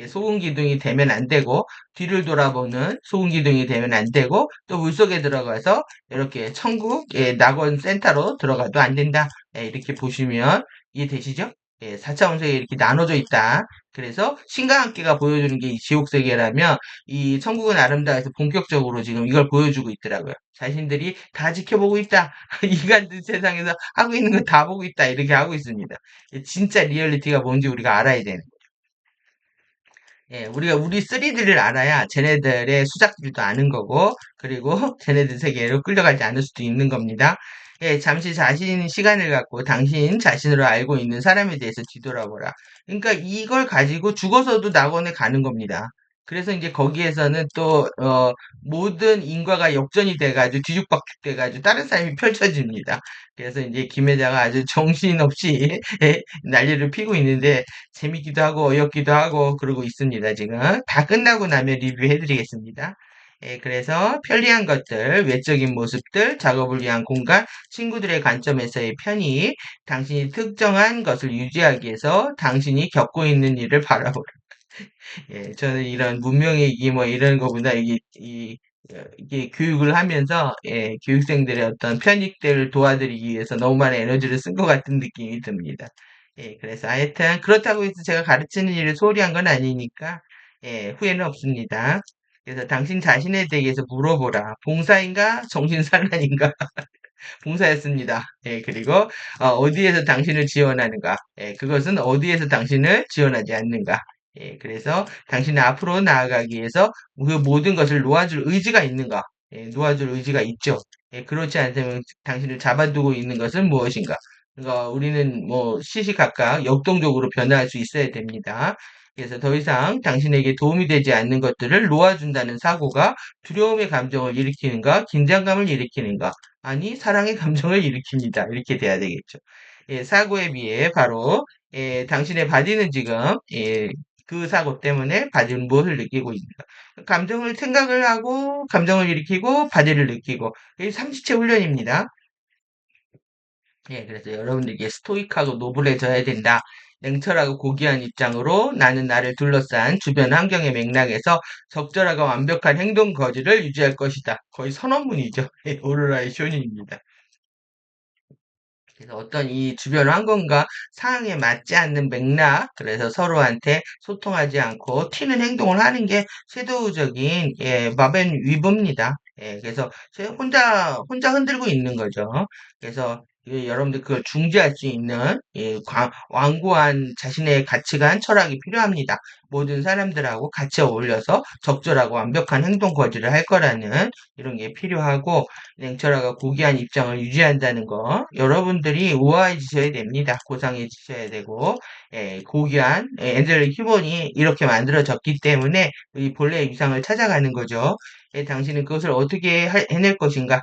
소금 기둥이 되면 안 되고 뒤를 돌아보는 소금 기둥이 되면 안 되고 또 물속에 들어가서 이렇게 천국 낙원 센터로 들어가도 안 된다. 이렇게 보시면 이해되시죠? 4차원 세계 이렇게 나눠져 있다. 그래서 신과 함께가 보여주는 게 이 지옥 세계라면 이 천국은 아름다워서 본격적으로 지금 이걸 보여주고 있더라고요. 자신들이 다 지켜보고 있다. 인간들 세상에서 하고 있는 거 다 보고 있다. 이렇게 하고 있습니다. 진짜 리얼리티가 뭔지 우리가 알아야 되는. 우리가 우리 3D를 알아야 쟤네들의 수작들도 아는 거고, 그리고 쟤네들 세계로 끌려가지 않을 수도 있는 겁니다. 잠시 자신 시간을 갖고 당신 자신으로 알고 있는 사람에 대해서 뒤돌아보라. 그러니까 이걸 가지고 죽어서도 낙원에 가는 겁니다. 그래서 이제 거기에서는 또, 모든 인과가 역전이 돼가지고 뒤죽박죽 돼가지고 다른 삶이 펼쳐집니다. 그래서 이제 김혜자가 아주 정신없이 난리를 피고 있는데, 재밌기도 하고 어렵기도 하고 그러고 있습니다. 지금 다 끝나고 나면 리뷰해드리겠습니다. 그래서 편리한 것들, 외적인 모습들, 작업을 위한 공간, 친구들의 관점에서의 편의, 당신이 특정한 것을 유지하기 위해서 당신이 겪고 있는 일을 바라보라. 저는 이런 문명의기 뭐 이런 거보다 이게 교육을 하면서 교육생들의 어떤 편익들을 도와드리기 위해서 너무 많은 에너지를 쓴 것 같은 느낌이 듭니다. 그래서 하여튼 그렇다고 해서 제가 가르치는 일을 소홀히 한 건 아니니까 후회는 없습니다. 그래서 당신 자신에 대해서 물어보라. 봉사인가? 정신산란인가? 봉사했습니다. 그리고 어디에서 당신을 지원하는가? 그것은 어디에서 당신을 지원하지 않는가? 그래서 당신이 앞으로 나아가기 위해서 그 모든 것을 놓아줄 의지가 있는가? 놓아줄 의지가 있죠. 그렇지 않으면 당신을 잡아두고 있는 것은 무엇인가? 그러니까 우리는 뭐 시시각각 역동적으로 변화할 수 있어야 됩니다. 그래서 더 이상 당신에게 도움이 되지 않는 것들을 놓아준다는 사고가 두려움의 감정을 일으키는가, 긴장감을 일으키는가, 아니, 사랑의 감정을 일으킵니다. 이렇게 돼야 되겠죠. 사고에 비해 바로 당신의 바디는 지금 그 사고 때문에 바디는 무엇을 느끼고 있는가. 생각을 하고, 감정을 일으키고, 바디를 느끼고. 이게 삼지체 훈련입니다. 예, 그래서 여러분들에게 스토이크하고 노블해져야 된다. 냉철하고 고귀한 입장으로 나는 나를 둘러싼 주변 환경의 맥락에서 적절하고 완벽한 행동 거지를 유지할 것이다. 거의 선언문이죠. 예, 오로라의 쇼닝입니다. 그래서 어떤 이 주변 환경과 상황에 맞지 않는 맥락, 그래서 서로한테 소통하지 않고 튀는 행동을 하는 게 섀도우적인, 예, 마벤 위브입니다. 예, 그래서 혼자 흔들고 있는 거죠. 그래서 여러분들 그걸 중지할 수 있는, 예, 완고한 자신의 가치관, 철학이 필요합니다. 모든 사람들하고 같이 어울려서 적절하고 완벽한 행동 거지를 할 거라는 이런 게 필요하고, 냉철하고 고귀한 입장을 유지한다는 거 여러분들이 우아해지셔야 됩니다. 고상해지셔야 되고 고귀한 앤젤릭 휴먼이 이렇게 만들어졌기 때문에 이 본래의 위상을 찾아가는 거죠. 당신은 그것을 어떻게 해낼 것인가?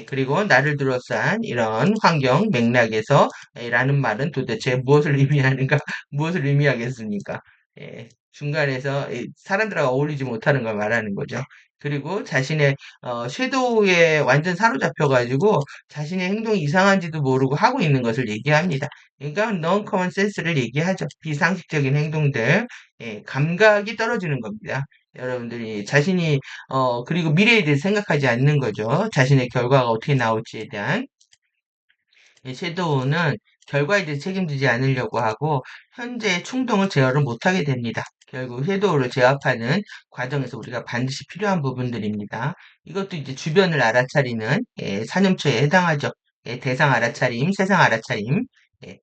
그리고 나를 둘러싼 이런 환경 맥락에서 라는 말은 도대체 무엇을 의미하는가? 무엇을 의미하겠습니까? 중간에서 사람들하고 어울리지 못하는 걸 말하는 거죠. 그리고 자신의 섀도우에 완전 사로잡혀가지고 자신의 행동이 이상한지도 모르고 하고 있는 것을 얘기합니다. 그러니까 non common sense를 얘기하죠. 비상식적인 행동들, 감각이 떨어지는 겁니다. 여러분들이 그리고 미래에 대해 생각하지 않는 거죠. 자신의 결과가 어떻게 나올지에 대한. 섀도우는 결과에 대해 책임지지 않으려고 하고 현재의 충동을 제어를 못하게 됩니다. 결국 섀도우를 제압하는 과정에서 우리가 반드시 필요한 부분들입니다. 이것도 이제 주변을 알아차리는 사념초에 해당하죠. 대상 알아차림, 세상 알아차림. 예,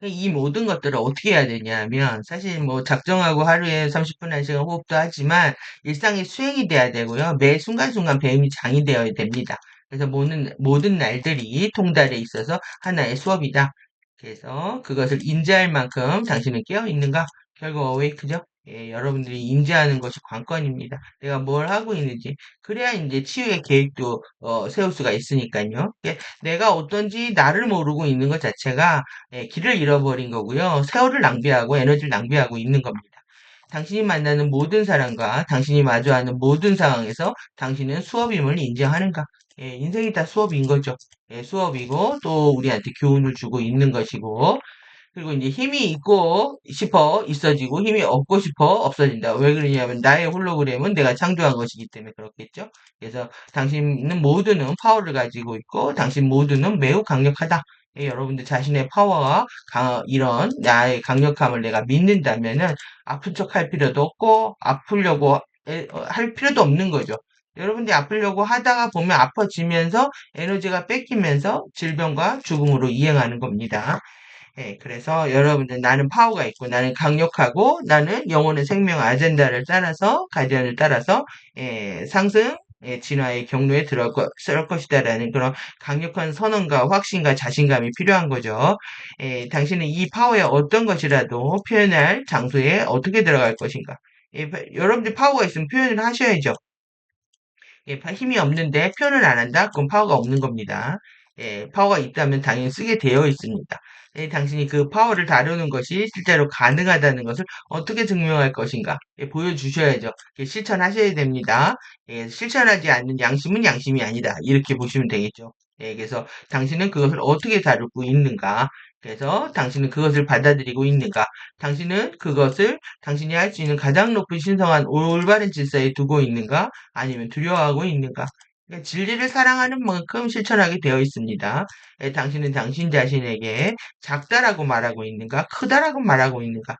이 모든 것들을 어떻게 해야 되냐면, 사실 뭐 작정하고 하루에 30분, 1시간 호흡도 하지만, 일상이 수행이 돼야 되고요. 매 순간순간 배움이 장이 되어야 됩니다. 그래서 모든 날들이 통달에 있어서 하나의 수업이다. 그래서 그것을 인지할 만큼 당신은 깨어 있는가? 결국 어웨이크죠. 예, 여러분들이 인지하는 것이 관건입니다. 내가 뭘 하고 있는지. 그래야 이제 치유의 계획도 세울 수가 있으니까요. 내가 어떤지 나를 모르고 있는 것 자체가 길을 잃어버린 거고요. 세월을 낭비하고 에너지를 낭비하고 있는 겁니다. 당신이 만나는 모든 사람과 당신이 마주하는 모든 상황에서 당신은 수업임을 인정하는가? 인생이 다 수업인 거죠. 수업이고 또 우리한테 교훈을 주고 있는 것이고 그리고 이제 힘이 있고 싶어 있어지고 힘이 없고 싶어 없어진다. 왜 그러냐면 나의 홀로그램은 내가 창조한 것이기 때문에 그렇겠죠. 그래서 당신은 모두는 파워를 가지고 있고 당신 모두는 매우 강력하다. 여러분들 자신의 파워와 이런 나의 강력함을 내가 믿는다면은 아픈 척 할 필요도 없고 아프려고 할 필요도 없는 거죠. 여러분들이 아프려고 하다가 보면 아파지면서 에너지가 뺏기면서 질병과 죽음으로 이행하는 겁니다. 그래서 여러분들 나는 파워가 있고 나는 강력하고 나는 영혼의 생명 아젠다를 따라서 가디언을 따라서 상승 진화의 경로에 들어설 것이다라는 그런 강력한 선언과 확신과 자신감이 필요한 거죠. 당신은 이 파워의 어떤 것이라도 표현할 장소에 어떻게 들어갈 것인가? 여러분들 파워가 있으면 표현을 하셔야죠. 힘이 없는데 표현을 안 한다? 그건 파워가 없는 겁니다. 파워가 있다면 당연히 쓰게 되어 있습니다. 당신이 그 파워를 다루는 것이 실제로 가능하다는 것을 어떻게 증명할 것인가? 보여주셔야죠. 실천하셔야 됩니다. 실천하지 않는 양심은 양심이 아니다. 이렇게 보시면 되겠죠. 그래서 당신은 그것을 어떻게 다루고 있는가? 그래서 당신은 그것을 받아들이고 있는가? 당신은 그것을 당신이 할 수 있는 가장 높은 신성한 올바른 질서에 두고 있는가? 아니면 두려워하고 있는가? 그러니까 진리를 사랑하는 만큼 실천하게 되어 있습니다. 당신은 당신 자신에게 작다라고 말하고 있는가? 크다라고 말하고 있는가?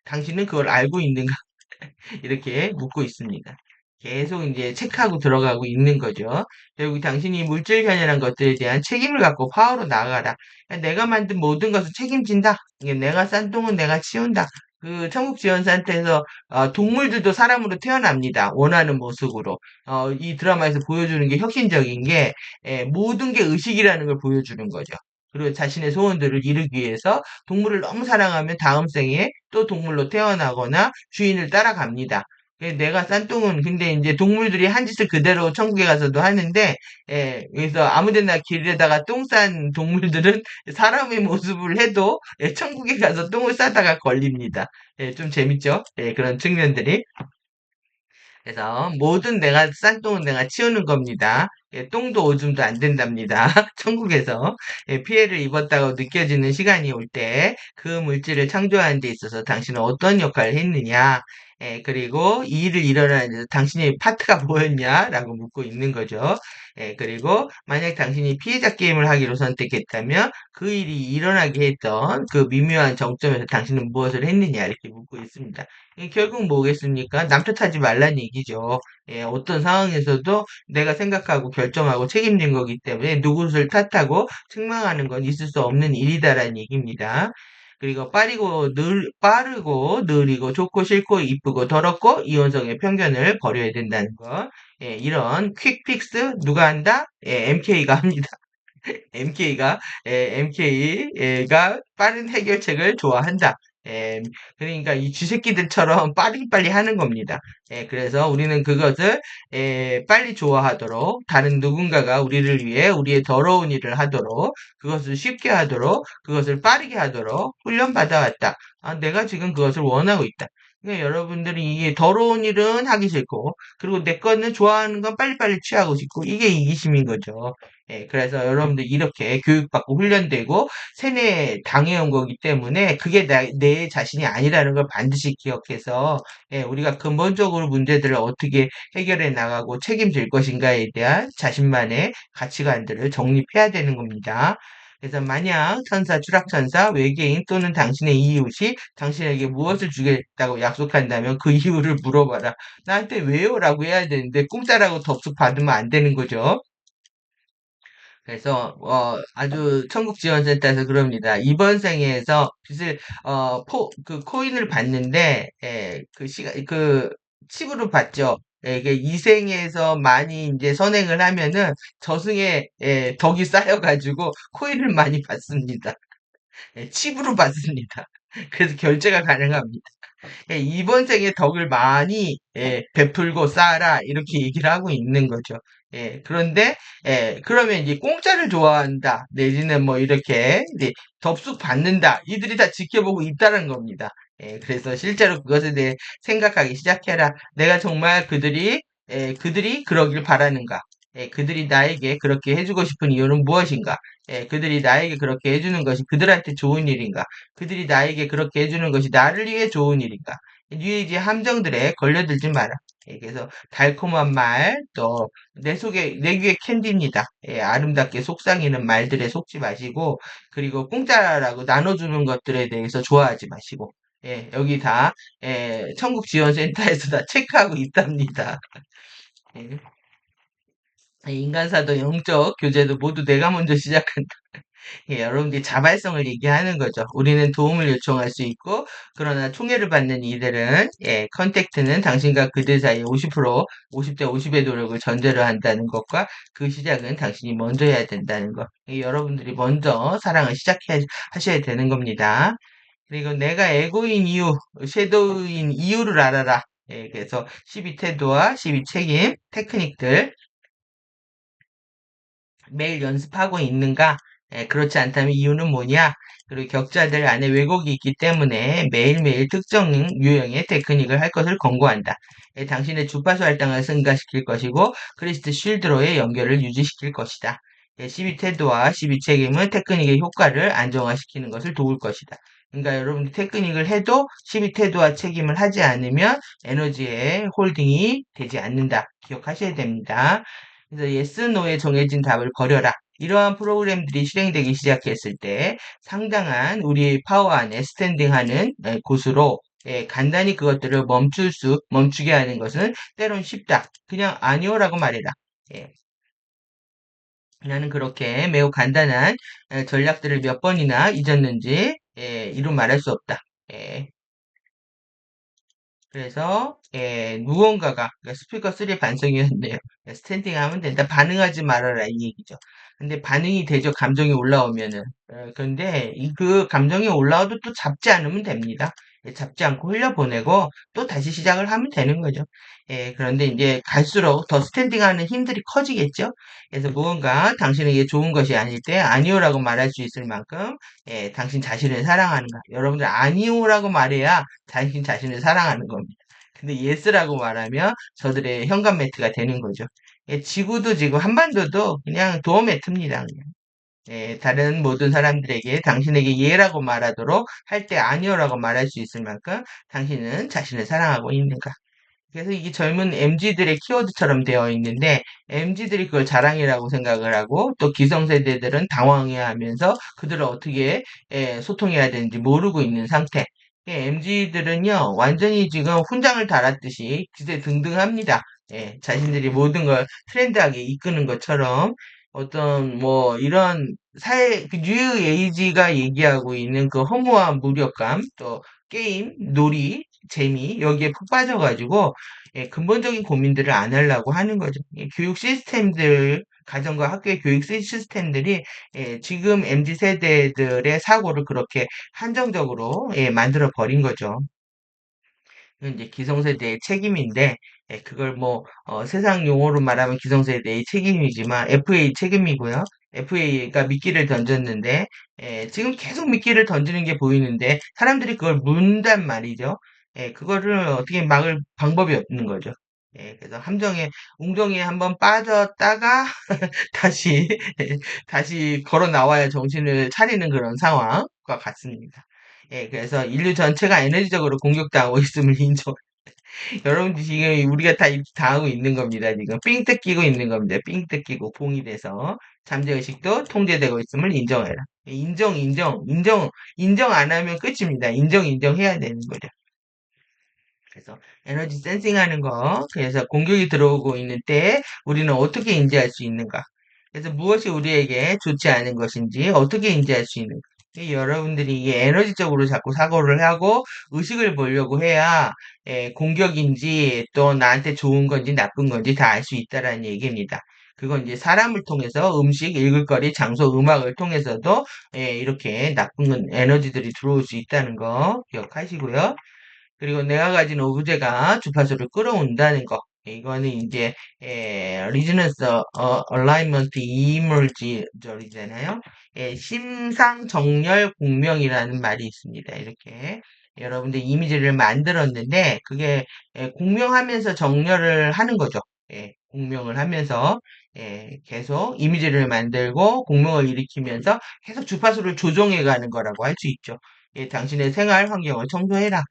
당신은 그걸 알고 있는가? 이렇게 묻고 있습니다. 계속 이제 체크하고 들어가고 있는 거죠. 결국 당신이 물질 현현한 것들에 대한 책임을 갖고 파워로 나아가라. 내가 만든 모든 것을 책임진다. 내가 싼 똥은 내가 치운다. 그 천국지원센터에서 동물들도 사람으로 태어납니다. 원하는 모습으로. 이 드라마에서 보여주는 게 혁신적인 게 모든 게 의식이라는 걸 보여주는 거죠. 그리고 자신의 소원들을 이루기 위해서 동물을 너무 사랑하면 다음 생에 또 동물로 태어나거나 주인을 따라갑니다. 내가 싼 똥은 근데 이제 동물들이 한 짓을 그대로 천국에 가서도 하는데, 그래서 아무데나 길에다가 똥 싼 동물들은 사람의 모습을 해도 천국에 가서 똥을 싸다가 걸립니다. 좀 재밌죠? 그런 측면들이. 그래서 모든 내가 싼 똥은 내가 치우는 겁니다. 똥도 오줌도 안 된답니다. 천국에서 피해를 입었다고 느껴지는 시간이 올 때 그 물질을 창조하는 데 있어서 당신은 어떤 역할을 했느냐? 그리고 이 일을 일어나는 데서 당신의 파트가 뭐였냐라고 묻고 있는 거죠. 그리고 만약 당신이 피해자 게임을 하기로 선택했다면 그 일이 일어나게 했던 그 미묘한 정점에서 당신은 무엇을 했느냐 이렇게 묻고 있습니다. 결국 뭐겠습니까? 남 탓하지 말란 얘기죠. 어떤 상황에서도 내가 생각하고 결정하고 책임진 거기 때문에 누구를 탓하고 책망하는 건 있을 수 없는 일이다라는 얘기입니다. 그리고 빠르고 느리고 좋고 싫고 이쁘고 더럽고 이원성의 편견을 버려야 된다는 거. 이런 퀵픽스 누가 한다? MK가 합니다. MK가 빠른 해결책을 좋아한다. 예, 그러니까 이 쥐새끼들처럼 빨리빨리 하는 겁니다. 그래서 우리는 그것을 빨리 좋아하도록 다른 누군가가 우리를 위해 우리의 더러운 일을 하도록 그것을 쉽게 하도록 그것을 빠르게 하도록 훈련받아왔다. 아, 내가 지금 그것을 원하고 있다. 그러니까 여러분들이 이게 더러운 일은 하기 싫고 그리고 내 거는 좋아하는 건 빨리빨리 취하고 싶고 이게 이기심인 거죠. 그래서 여러분들 이렇게 교육받고 훈련되고 세뇌 당해온 거기 때문에 그게 내 자신이 아니라는 걸 반드시 기억해서 우리가 근본적으로 문제들을 어떻게 해결해 나가고 책임질 것인가에 대한 자신만의 가치관들을 정립해야 되는 겁니다. 그래서 만약 천사, 추락천사, 외계인 또는 당신의 이웃이 당신에게 무엇을 주겠다고 약속한다면 그 이유를 물어봐라. 나한테 왜요? 라고 해야 되는데 공짜라고 덥석 받으면 안 되는 거죠. 그래서 아주 천국지원센터에서 그럽니다. 이번 생에서 빚을 그 코인을 받는데 그 칩으로 받죠. 이게 이 생에서 많이 이제 선행을 하면은 저승에 덕이 쌓여가지고 코인을 많이 받습니다. 칩으로 받습니다. 그래서 결제가 가능합니다. 이번 생에 덕을 많이 베풀고 쌓아라 이렇게 얘기를 하고 있는 거죠. 그런데 그러면 이제 공짜를 좋아한다 내지는 뭐 이렇게 이제 덥석 받는다 이들이 다 지켜보고 있다는 겁니다. 그래서 실제로 그것에 대해 생각하기 시작해라. 내가 정말 그들이 그러길 바라는가? 그들이 나에게 그렇게 해주고 싶은 이유는 무엇인가? 그들이 나에게 그렇게 해주는 것이 그들한테 좋은 일인가? 그들이 나에게 그렇게 해주는 것이 나를 위해 좋은 일인가? 뉴에이지 함정들에 걸려들지 마라. 그래서 달콤한 말, 또 내 귀에 캔디입니다. 아름답게 속삭이는 말들에 속지 마시고, 그리고 공짜라고 나눠주는 것들에 대해서 좋아하지 마시고, 여기 다 천국지원센터에서 다 체크하고 있답니다. 예. 인간사도 영적 교제도 모두 내가 먼저 시작한다. 여러분들이 자발성을 얘기하는 거죠. 우리는 도움을 요청할 수 있고, 그러나 총애를 받는 이들은, 컨택트는 당신과 그들 사이 50대 50의 노력을 전제로 한다는 것과 그 시작은 당신이 먼저 해야 된다는 것. 여러분들이 먼저 사랑을 하셔야 되는 겁니다. 그리고 내가 에고인 이유, 섀도우인 이유를 알아라. 그래서 12 태도와 12 책임, 테크닉들, 매일 연습하고 있는가? 그렇지 않다면 이유는 뭐냐? 그리고 격자들 안에 왜곡이 있기 때문에 매일매일 특정 유형의 테크닉을 할 것을 권고한다. 당신의 주파수 할당을 증가시킬 것이고 크리스트 쉴드로의 연결을 유지시킬 것이다. 12태도와 12책임은 테크닉의 효과를 안정화시키는 것을 도울 것이다. 그러니까 여러분들 테크닉을 해도 12태도와 책임을 하지 않으면 에너지의 홀딩이 되지 않는다. 기억하셔야 됩니다. 그래서 yes, no에 정해진 답을 버려라. 이러한 프로그램들이 실행되기 시작했을 때 상당한 우리의 파워 안에 스탠딩하는 곳으로 간단히 그것들을 멈추게 하는 것은 때론 쉽다. 그냥 아니오라고 말해라. 예, 나는 그렇게 매우 간단한 전략들을 몇 번이나 잊었는지 이루 말할 수 없다. 예, 그래서 무언가가 그러니까 스피커 3 반성이었네요. 스탠딩 하면 된다. 반응하지 말아라 이 얘기죠. 근데 반응이 되죠. 감정이 올라오면은. 그런데 그 감정이 올라와도 또 잡지 않으면 됩니다. 잡지 않고 흘려보내고 또 다시 시작을 하면 되는 거죠. 그런데 이제 갈수록 더 스탠딩하는 힘들이 커지겠죠. 그래서 무언가 당신에게 좋은 것이 아닐 때 아니오라고 말할 수 있을 만큼 당신 자신을 사랑하는가. 여러분들 아니오라고 말해야 당신 자신을 사랑하는 겁니다. 근데 예스라고 말하면 저들의 현관 매트가 되는 거죠. 지구도 지금 한반도도 그냥 도어 매트입니다. 그냥. 다른 모든 사람들에게 당신에게 예라고 말하도록 할 때 아니오라고 말할 수 있을 만큼 당신은 자신을 사랑하고 있는가. 그래서 이게 젊은 MZ들의 키워드처럼 되어 있는데 MZ들이 그걸 자랑이라고 생각을 하고 또 기성세대들은 당황해하면서 그들을 어떻게 소통해야 되는지 모르고 있는 상태. MZ들은요 완전히 지금 훈장을 달았듯이 기세 등등합니다. 자신들이 모든 걸 트렌드하게 이끄는 것처럼 어떤 뭐 이런 그 뉴 에이지가 얘기하고 있는 그 허무한 무력감 또 게임, 놀이, 재미 여기에 푹 빠져가지고 근본적인 고민들을 안 하려고 하는 거죠. 교육 시스템들, 가정과 학교의 교육 시스템들이 지금 MZ 세대들의 사고를 그렇게 한정적으로 만들어 버린 거죠. 이건 이제 기성세대의 책임인데, 그걸 뭐, 세상 용어로 말하면 기성세대의 책임이지만, FA 책임이고요. FA가 미끼를 던졌는데, 지금 계속 미끼를 던지는 게 보이는데, 사람들이 그걸 문단 말이죠. 그거를 어떻게 막을 방법이 없는 거죠. 그래서 웅덩이에 한번 빠졌다가, 다시, 다시 걸어 나와야 정신을 차리는 그런 상황과 같습니다. 그래서 인류 전체가 에너지적으로 공격당하고 있음을 여러분들 지금 우리가 다 당하고 있는 겁니다. 지금 삥 뜯기고 있는 겁니다. 삥 뜯기고 봉이 돼서 잠재의식도 통제되고 있음을 인정해라. 인정 안 하면 끝입니다. 인정해야 되는 거죠. 그래서 에너지 센싱하는 거, 그래서 공격이 들어오고 있는 때에 우리는 어떻게 인지할 수 있는가? 그래서 무엇이 우리에게 좋지 않은 것인지 어떻게 인지할 수 있는가? 여러분들이 이게 에너지적으로 자꾸 사고를 하고 의식을 보려고 해야 공격인지 또 나한테 좋은 건지 나쁜 건지 다 알 수 있다라는 얘기입니다. 그건 이제 사람을 통해서 음식, 읽을거리, 장소, 음악을 통해서도 이렇게 나쁜 에너지들이 들어올 수 있다는 거 기억하시고요. 그리고 내가 가진 오브제가 주파수를 끌어온다는 거. 이거는 이제 리즈너스 얼라이먼트 이머지절이잖아요. 심상정렬 공명이라는 말이 있습니다. 이렇게 여러분들 이미지를 만들었는데 그게 공명하면서 정렬을 하는 거죠. 공명을 하면서 계속 이미지를 만들고 공명을 일으키면서 계속 주파수를 조정해 가는 거라고 할 수 있죠. 당신의 생활 환경을 청소해라.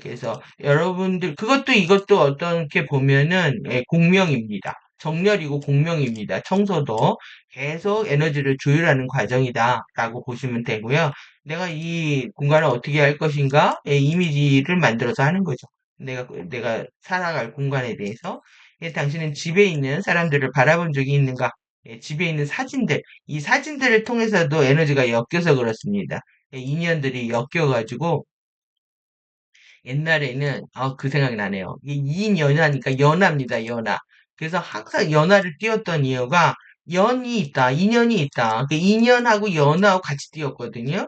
그래서 여러분들 그것도 이것도 어떻게 보면은 공명입니다. 정렬이고 공명입니다. 청소도 계속 에너지를 조율하는 과정이다라고 보시면 되고요. 내가 이 공간을 어떻게 할 것인가? 이미지를 만들어서 하는 거죠. 내가 살아갈 공간에 대해서 당신은 집에 있는 사람들을 바라본 적이 있는가? 집에 있는 사진들, 이 사진들을 통해서도 에너지가 엮여서 그렇습니다. 인연들이 엮여가지고 옛날에는 그 생각이 나네요. 이 인연하니까 연합니다, 연합. 그래서 항상 연합을 띄웠던 이유가 연이 있다, 인연이 있다. 그 인연하고 연하고 같이 띄웠거든요.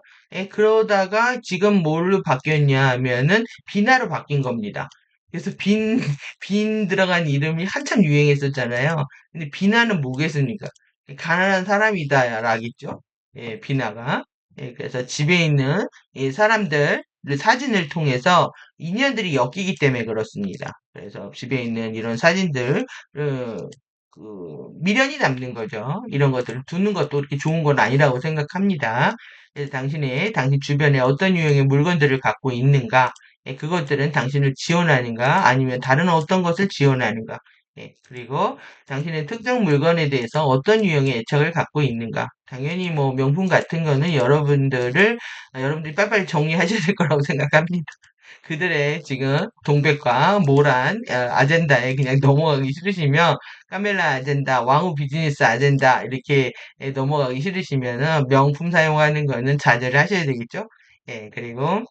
그러다가 지금 뭘로 바뀌었냐 하면은 비나로 바뀐 겁니다. 그래서 빈 들어간 이름이 한참 유행했었잖아요. 근데 비나는 뭐겠습니까? 가난한 사람이다, 라겠죠? 비나가. 그래서 집에 있는 이 사람들, 사진을 통해서 인연들이 엮이기 때문에 그렇습니다. 그래서 집에 있는 이런 사진들, 미련이 남는 거죠. 이런 것들을 두는 것도 그렇게 좋은 건 아니라고 생각합니다. 그래서 당신 주변에 어떤 유형의 물건들을 갖고 있는가, 그것들은 당신을 지원하는가, 아니면 다른 어떤 것을 지원하는가, 그리고 당신의 특정 물건에 대해서 어떤 유형의 애착을 갖고 있는가. 당연히 뭐 명품 같은 거는 여러분들이 빨리빨리 정리하셔야 될 거라고 생각합니다. 그들의 지금 동백과 모란 아젠다에 그냥 넘어가기 싫으시면 카멜라 아젠다, 왕후 비즈니스 아젠다 이렇게 넘어가기 싫으시면은 명품 사용하는 거는 자제를 하셔야 되겠죠? 그리고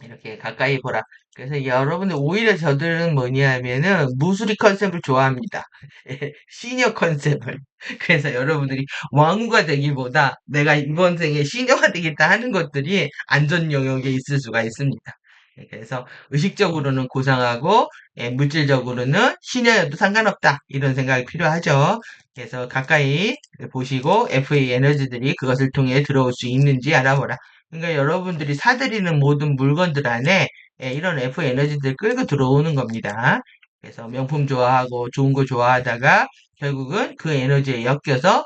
이렇게 가까이 보라. 그래서 여러분들 오히려 저들은 뭐냐 하면은 무수리 컨셉을 좋아합니다. 예, 시니어 컨셉을. 그래서 여러분들이 왕후가 되기보다 내가 이번 생에 시니어가 되겠다 하는 것들이 안전 영역에 있을 수가 있습니다. 예, 그래서 의식적으로는 고상하고 물질적으로는 시니어여도 상관없다. 이런 생각이 필요하죠. 그래서 가까이 보시고 FA 에너지들이 그것을 통해 들어올 수 있는지 알아보라. 그러니까 여러분들이 사들이는 모든 물건들 안에 이런 F 에너지들 끌고 들어오는 겁니다. 그래서 명품 좋아하고 좋은 거 좋아하다가 결국은 그 에너지에 엮여서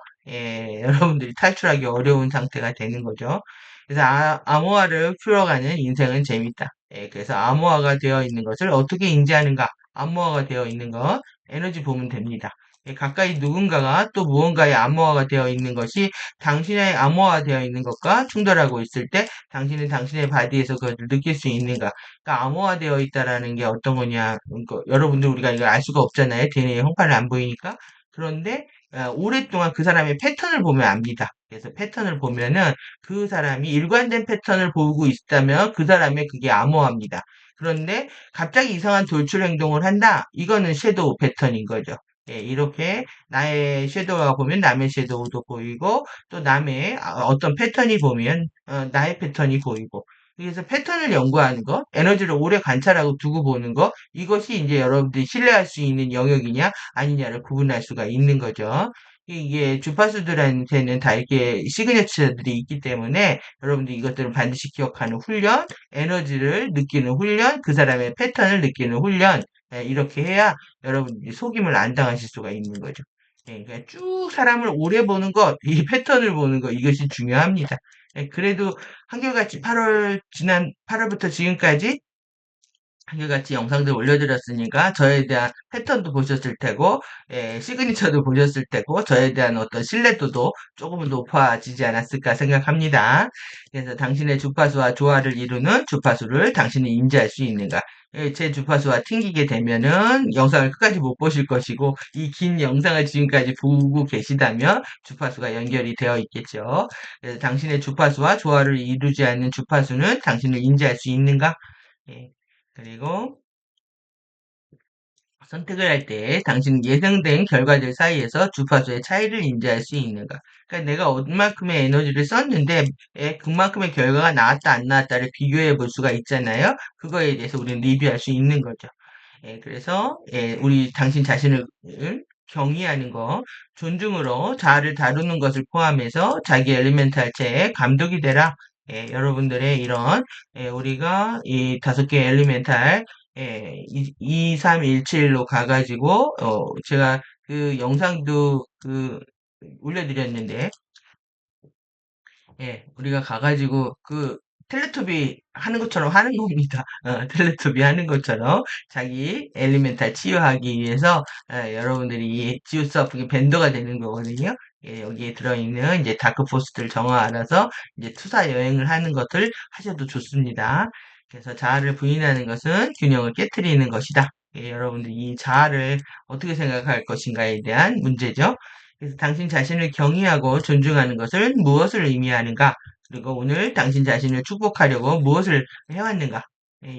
여러분들이 탈출하기 어려운 상태가 되는 거죠. 그래서 암호화를 풀어가는 인생은 재밌다. 그래서 암호화가 되어 있는 것을 어떻게 인지하는가? 암호화가 되어 있는 것, 에너지 보면 됩니다. 가까이 누군가가 또 무언가에 암호화가 되어 있는 것이 당신의 암호화되어 있는 것과 충돌하고 있을 때 당신은 당신의 바디에서 그것을 느낄 수 있는가? 그러니까 암호화되어 있다라는 게 어떤 거냐? 그러니까 여러분들 우리가 이걸 알 수가 없잖아요. DNA의 형판을 안 보이니까. 그런데 오랫동안 그 사람의 패턴을 보면 압니다. 그래서 패턴을 보면은 그 사람이 일관된 패턴을 보고 있다면 그 사람의 그게 암호화입니다. 그런데 갑자기 이상한 돌출 행동을 한다? 이거는 섀도우 패턴인 거죠. 이렇게 나의 섀도우가 보면 남의 섀도우도 보이고 또 남의 어떤 패턴이 보면 나의 패턴이 보이고 그래서 패턴을 연구하는 것, 에너지를 오래 관찰하고 두고 보는 것, 이것이 이제 여러분들이 신뢰할 수 있는 영역이냐 아니냐를 구분할 수가 있는 거죠. 이게 주파수들한테는 다 이렇게 시그니처들이 있기 때문에 여러분들이 이것들을 반드시 기억하는 훈련, 에너지를 느끼는 훈련, 그 사람의 패턴을 느끼는 훈련, 이렇게 해야 여러분들이 속임을 안 당하실 수가 있는 거죠. 그러니까 쭉 사람을 오래 보는 것, 이 패턴을 보는 것, 이것이 중요합니다. 그래도 한결같이 지난 8월부터 지금까지 한결같이 영상들 올려드렸으니까 저에 대한 패턴도 보셨을 테고, 시그니처도 보셨을 테고, 저에 대한 어떤 신뢰도도 조금은 높아지지 않았을까 생각합니다. 그래서 당신의 주파수와 조화를 이루는 주파수를 당신이 인지할 수 있는가? 제 주파수와 튕기게 되면은 영상을 끝까지 못 보실 것이고, 이 긴 영상을 지금까지 보고 계시다면 주파수가 연결이 되어 있겠죠. 그래서 당신의 주파수와 조화를 이루지 않는 주파수는 당신을 인지할 수 있는가? 예. 그리고 선택을 할 때 당신 예상된 결과들 사이에서 주파수의 차이를 인지할 수 있는가? 그러니까 내가 얼만큼의 에너지를 썼는데 그만큼의 결과가 나왔다 안 나왔다를 비교해 볼 수가 있잖아요. 그거에 대해서 우리는 리뷰할 수 있는 거죠. 그래서 우리 당신 자신을 경의하는 거, 존중으로 자아를 다루는 것을 포함해서 자기 엘리멘탈체의 감독이 되라. 여러분들의 이런 우리가 이 5개 엘리멘탈 2317로 가가지고 제가 그 영상도 올려드렸는데 우리가 가가지고 텔레토비 하는 것처럼 하는 겁니다. 텔레토비 하는 것처럼 자기 엘리멘탈 치유하기 위해서 여러분들이 이 지우스와프의 밴더가 되는 거거든요. 여기에 들어있는 이제 다크 포스들 정화 알아서 이제 투사 여행을 하는 것을 하셔도 좋습니다. 그래서 자아를 부인하는 것은 균형을 깨트리는 것이다. 여러분들 이 자아를 어떻게 생각할 것인가에 대한 문제죠. 그래서 당신 자신을 경의하고 존중하는 것을 무엇을 의미하는가? 그리고 오늘 당신 자신을 축복하려고 무엇을 해왔는가?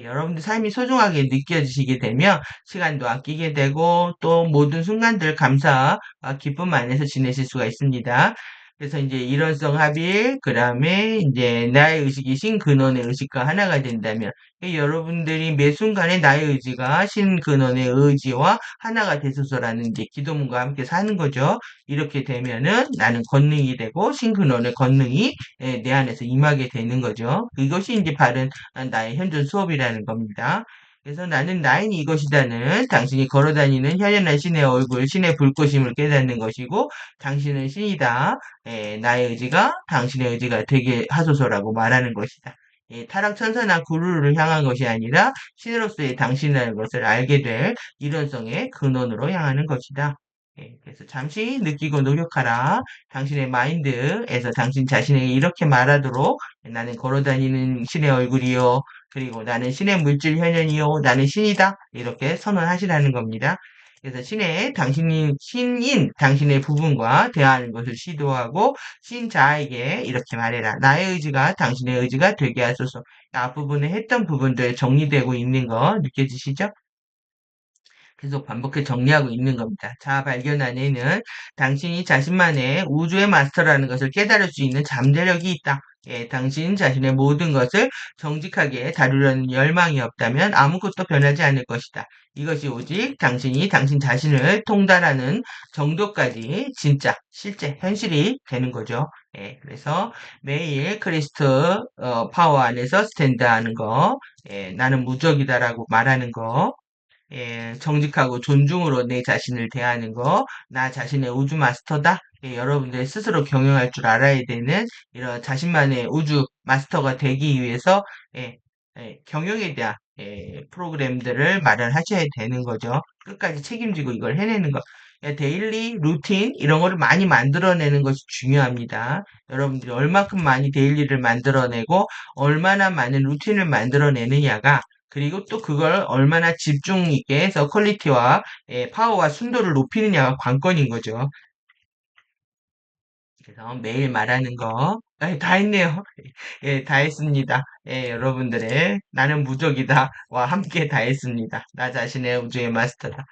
여러분들 삶이 소중하게 느껴지시게 되면 시간도 아끼게 되고 또 모든 순간들 감사와 기쁨 안에서 지내실 수가 있습니다. 그래서 이제 일원성 합일, 그 다음에 이제 나의 의식이 신근원의 의식과 하나가 된다면 여러분들이 매 순간에 나의 의지가 신근원의 의지와 하나가 되소서라는 이제 기도문과 함께 사는 거죠. 이렇게 되면은 나는 권능이 되고 신근원의 권능이 내 안에서 임하게 되는 거죠. 이것이 이제 바른 나의 현존 수업이라는 겁니다. 그래서 나는 나인이 이것이다는 당신이 걸어다니는 현현한 신의 얼굴, 신의 불꽃임을 깨닫는 것이고 당신은 신이다. 나의 의지가 당신의 의지가 되게 하소서라고 말하는 것이다. 타락천사나 구루를 향한 것이 아니라 신으로서의 당신이라는 것을 알게 될 이론성의 근원으로 향하는 것이다. 그래서 잠시 느끼고 노력하라. 당신의 마인드에서 당신 자신에게 이렇게 말하도록 나는 걸어다니는 신의 얼굴이요. 그리고 나는 신의 물질 현현이요. 나는 신이다. 이렇게 선언하시라는 겁니다. 그래서 신인 당신의 부분과 대화하는 것을 시도하고 신자에게 이렇게 말해라. 나의 의지가 당신의 의지가 되게 하소서. 앞부분에 했던 부분들 정리되고 있는 거 느껴지시죠? 계속 반복해 정리하고 있는 겁니다. 자아 발견 안에는 당신이 자신만의 우주의 마스터라는 것을 깨달을 수 있는 잠재력이 있다. 예, 당신 자신의 모든 것을 정직하게 다루려는 열망이 없다면 아무것도 변하지 않을 것이다. 이것이 오직 당신이 당신 자신을 통달하는 정도까지 진짜, 실제, 현실이 되는 거죠. 예, 그래서 매일 크리스트 파워 안에서 스탠드하는 거, 예, 나는 무적이다라고 말하는 거, 예, 정직하고 존중으로 내 자신을 대하는 거, 나 자신의 우주 마스터다. 예, 여러분들 스스로 경영할 줄 알아야 되는 이런 자신만의 우주 마스터가 되기 위해서 예, 경영에 대한 프로그램들을 마련하셔야 되는 거죠. 끝까지 책임지고 이걸 해내는 거. 예, 데일리 루틴 이런 거를 많이 만들어내는 것이 중요합니다. 여러분들이 얼마큼 많이 데일리를 만들어내고 얼마나 많은 루틴을 만들어내느냐가 그리고 또 그걸 얼마나 집중 있게 해서 퀄리티와 파워와 순도를 높이느냐가 관건인 거죠. 그래서 매일 말하는 거, 다 했네요. 예, 다 했습니다. 예, 여러분들의 나는 무적이다와 함께 다 했습니다. 나 자신의 우주의 마스터다.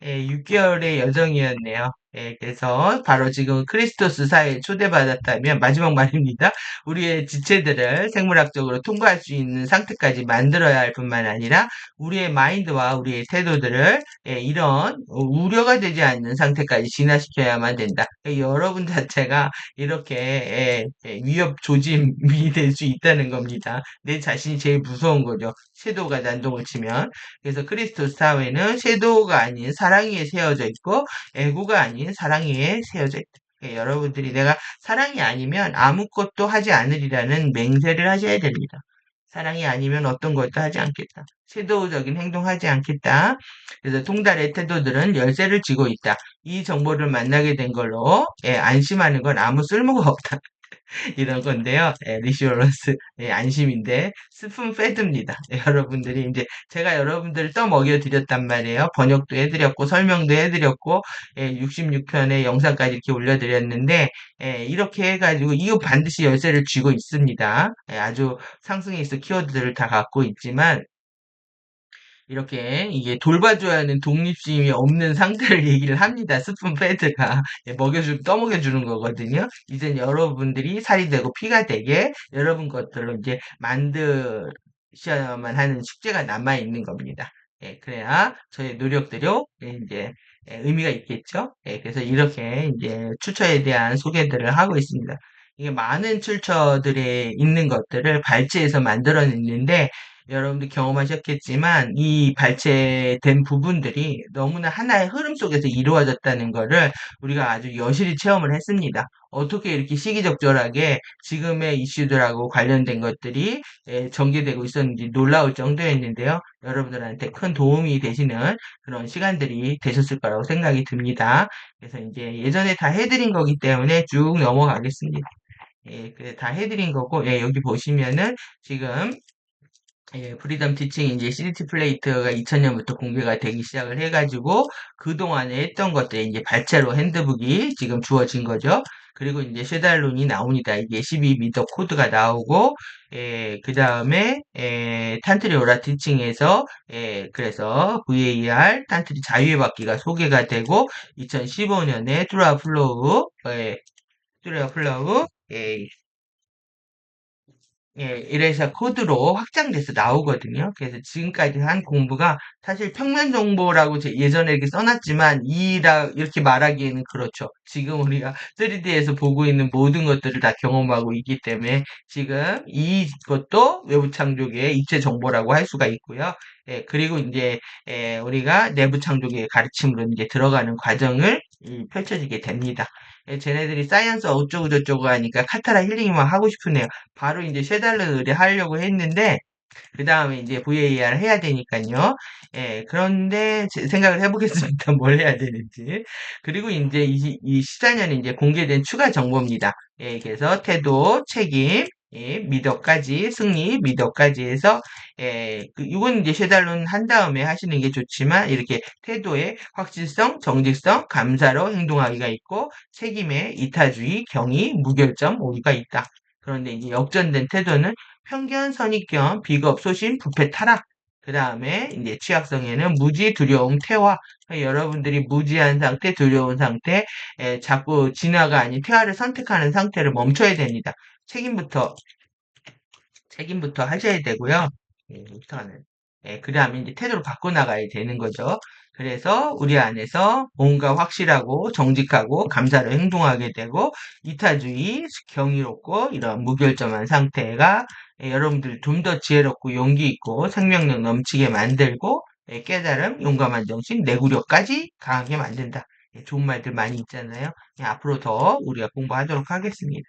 예, 6개월의 여정이었네요. 예, 그래서 바로 지금 크리스토스 사회에 초대받았다면 마지막 말입니다. 우리의 지체들을 생물학적으로 통과할 수 있는 상태까지 만들어야 할 뿐만 아니라 우리의 마인드와 우리의 태도들을 이런 우려가 되지 않는 상태까지 진화시켜야만 된다. 여러분 자체가 이렇게 위협 조짐이 될 수 있다는 겁니다. 내 자신이 제일 무서운 거죠. 섀도우가 난동을 치면. 그래서 크리스토스 사회는 섀도우가 아닌 사랑 위에 세워져 있고 애구가 아닌 사랑 위에 세워져 있다. 여러분들이 내가 사랑이 아니면 아무것도 하지 않으리라는 맹세를 하셔야 됩니다. 사랑이 아니면 어떤 것도 하지 않겠다. 섀도우적인 행동하지 않겠다. 그래서 통달의 태도들은 열쇠를 쥐고 있다. 이 정보를 만나게 된 걸로 안심하는 건 아무 쓸모가 없다. 이런 건데요. 리슈어런스 안심인데 스푼 페드입니다. 여러분들이 이제 제가 여러분들을 떠먹여 드렸단 말이에요. 번역도 해드렸고 설명도 해드렸고 66편의 영상까지 이렇게 올려드렸는데 이렇게 해가지고 이거 반드시 열쇠를 쥐고 있습니다. 아주 상승에 있어 키워드들을 다 갖고 있지만 이렇게 이게 돌봐줘야 하는 독립심이 없는 상태를 얘기를 합니다. 스푼 패드가 떠먹여주는 거거든요. 이젠 여러분들이 살이 되고 피가 되게 여러분 것들로 이제 만드셔야만 하는 숙제가 남아 있는 겁니다. 예, 그래야 저의 노력대로 이제 의미가 있겠죠. 예, 그래서 이렇게 이제 출처에 대한 소개들을 하고 있습니다. 이게 많은 출처들에 있는 것들을 발췌해서 만들어냈는데 여러분들 경험하셨겠지만 이 발췌된 부분들이 너무나 하나의 흐름 속에서 이루어졌다는 거를 우리가 아주 여실히 체험을 했습니다. 어떻게 이렇게 시기적절하게 지금의 이슈들하고 관련된 것들이 전개되고 있었는지 놀라울 정도였는데요. 여러분들한테 큰 도움이 되시는 그런 시간들이 되셨을 거라고 생각이 듭니다. 그래서 이제 예전에 다 해드린 거기 때문에 쭉 넘어가겠습니다. 예, 다 해드린 거고, 예, 여기 보시면은 지금 프리덤 티칭 이제 CDT 플레이트가 2000년부터 공개가 되기 시작을 해가지고 그동안에 했던 것들 이제 발제로 핸드북이 지금 주어진 거죠. 그리고 이제 쉐달론이 나옵니다. 이게 12미터 코드가 나오고 그 다음에 탄트리 오라 티칭에서 그래서 VAR 탄트리 자유의 받기가 소개가 되고 2015년에 뚜라 플로우 이래서 코드로 확장돼서 나오거든요. 그래서 지금까지 한 공부가 사실 평면 정보라고 예전에 이렇게 써놨지만 이렇게 말하기에는 그렇죠. 지금 우리가 3D에서 보고 있는 모든 것들을 다 경험하고 있기 때문에 지금 이것도 외부 창조계의 입체 정보라고 할 수가 있고요. 그리고 이제 우리가 내부 창조계의 가르침으로 이제 들어가는 과정을 펼쳐지게 됩니다. 쟤네들이 사이언스 어쩌고저쩌고 하니까 카타라 힐링만 하고 싶으네요. 바로 이제 쉐달러 의뢰하려고 했는데 그 다음에 이제 VAR 해야 되니까요. 그런데 생각을 해보겠습니다. 뭘 해야 되는지. 그리고 이제 이 시자년에 이제 공개된 추가 정보입니다. 그래서 태도, 책임, 예, 미덕까지, 승리, 미덕까지 해서, 이건 이제 쉐달론 한 다음에 하시는 게 좋지만, 이렇게 태도에 확실성, 정직성, 감사로 행동하기가 있고, 책임에 이타주의, 경의, 무결점, 오류가 있다. 그런데 이제 역전된 태도는 편견, 선입견, 비겁, 소심, 부패, 타락. 그 다음에 이제 취약성에는 무지, 두려움, 태화. 여러분들이 무지한 상태, 두려운 상태, 자꾸 진화가 아닌 퇴화를 선택하는 상태를 멈춰야 됩니다. 책임부터 책임부터 하셔야 되고요. 우선은. 그 다음에 이제 태도를 바꿔 나가야 되는 거죠. 그래서 우리 안에서 뭔가 확실하고 정직하고 감사로 행동하게 되고 이타주의, 경이롭고 이런 무결점한 상태가 여러분들 좀 더 지혜롭고 용기 있고 생명력 넘치게 만들고 깨달음, 용감한 정신, 내구력까지 강하게 만든다. 좋은 말들 많이 있잖아요. 앞으로 더 우리가 공부하도록 하겠습니다.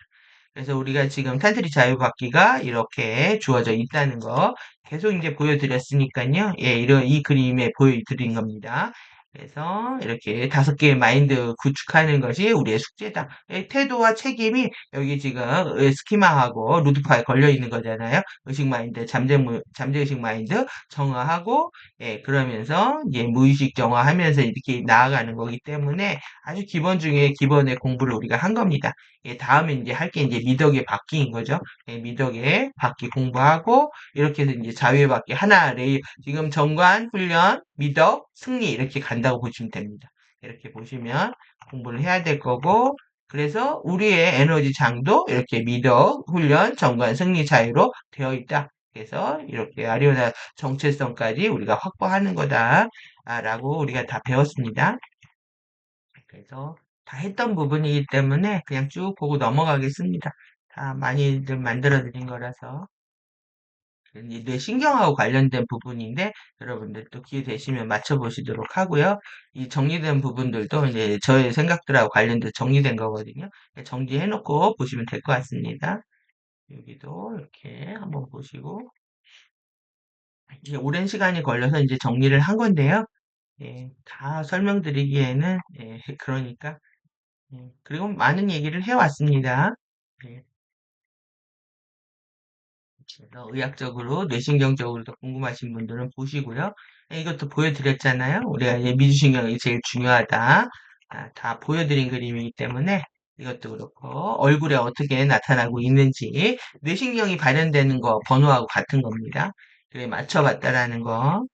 그래서 우리가 지금 탄트리 자유받기가 이렇게 주어져 있다는 거 계속 이제 보여드렸으니까요. 예, 이런 이 그림에 보여드린 겁니다. 그래서 이렇게 5개의 마인드 구축하는 것이 우리의 숙제다. 태도와 책임이 여기 지금 스키마하고 루드파에 걸려 있는 거잖아요. 의식 마인드, 잠재의식 마인드 정화하고, 그러면서 이제 무의식 정화하면서 이렇게 나아가는 거기 때문에 아주 기본 중에 기본의 공부를 우리가 한 겁니다. 다음에 이제 할 게 이제 미덕의 받기인 거죠. 미덕의 받기 공부하고, 이렇게 해서 이제 자유의 받기 하나, 지금 정관, 훈련, 미덕, 승리 이렇게 간다고 보시면 됩니다. 이렇게 보시면 공부를 해야 될 거고, 그래서 우리의 에너지 장도 이렇게 미덕, 훈련, 정관, 승리, 자유로 되어 있다. 그래서 이렇게 아리오나 정체성까지 우리가 확보하는 거다. 라고 우리가 다 배웠습니다. 그래서 다 했던 부분이기 때문에 그냥 쭉 보고 넘어가겠습니다. 다 많이들 만들어 드린 거라서. 이제 뇌신경하고 관련된 부분인데 여러분들 또 기회 되시면 맞춰보시도록 하고요. 이 정리된 부분들도 이제 저의 생각들하고 관련돼서 정리된 거거든요. 정리해놓고 보시면 될 것 같습니다. 여기도 이렇게 한번 보시고 이게 오랜 시간이 걸려서 이제 정리를 한 건데요. 다 설명드리기에는 그러니까 그리고 많은 얘기를 해왔습니다. 예, 그래서 의학적으로, 뇌신경적으로도 궁금하신 분들은 보시고요. 이것도 보여드렸잖아요. 우리가 이제 미주신경이 제일 중요하다. 다 보여드린 그림이기 때문에 이것도 그렇고 얼굴에 어떻게 나타나고 있는지 뇌신경이 발현되는 거 번호하고 같은 겁니다. 그래 맞춰봤다라는 거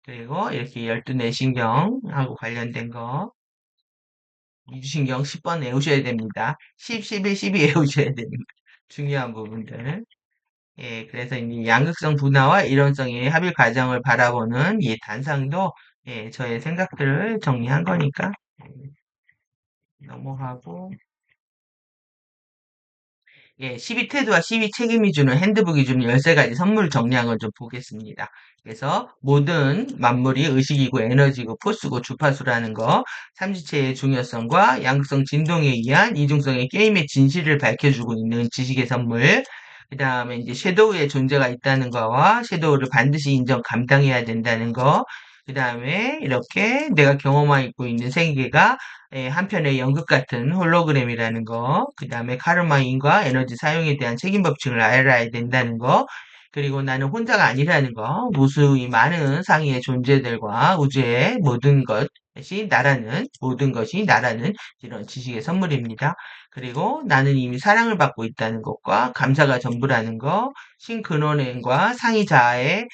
그리고 이렇게 12뇌신경하고 관련된 거 미주신경 10번 외우셔야 됩니다. 10, 11, 12 외우셔야 됩니다. 중요한 부분들. 그래서 이 양극성 분화와 일원성의 합일 과정을 바라보는 이 단상도 저의 생각들을 정리한 거니까 넘어가고 12태도와 12책임이 주는 핸드북이 주는 13가지 선물 정리한 걸 좀 보겠습니다. 그래서 모든 만물이 의식이고 에너지고 포스고 주파수라는 거, 삼지체의 중요성과 양극성 진동에 의한 이중성의 게임의 진실을 밝혀주고 있는 지식의 선물, 그 다음에 이제 섀도우의 존재가 있다는 거와 섀도우를 반드시 인정, 감당해야 된다는 거, 그 다음에 이렇게 내가 경험하고 있는 세계가 한편의 연극 같은 홀로그램이라는 거, 그 다음에 카르마인과 에너지 사용에 대한 책임 법칙을 알아야 된다는 거, 그리고 나는 혼자가 아니라는 거, 무수히 많은 상위의 존재들과 우주의 모든 것이 나라는 이런 지식의 선물입니다. 그리고 나는 이미 사랑을 받고 있다는 것과 감사가 전부라는 거, 신근원행과 상위 자아들에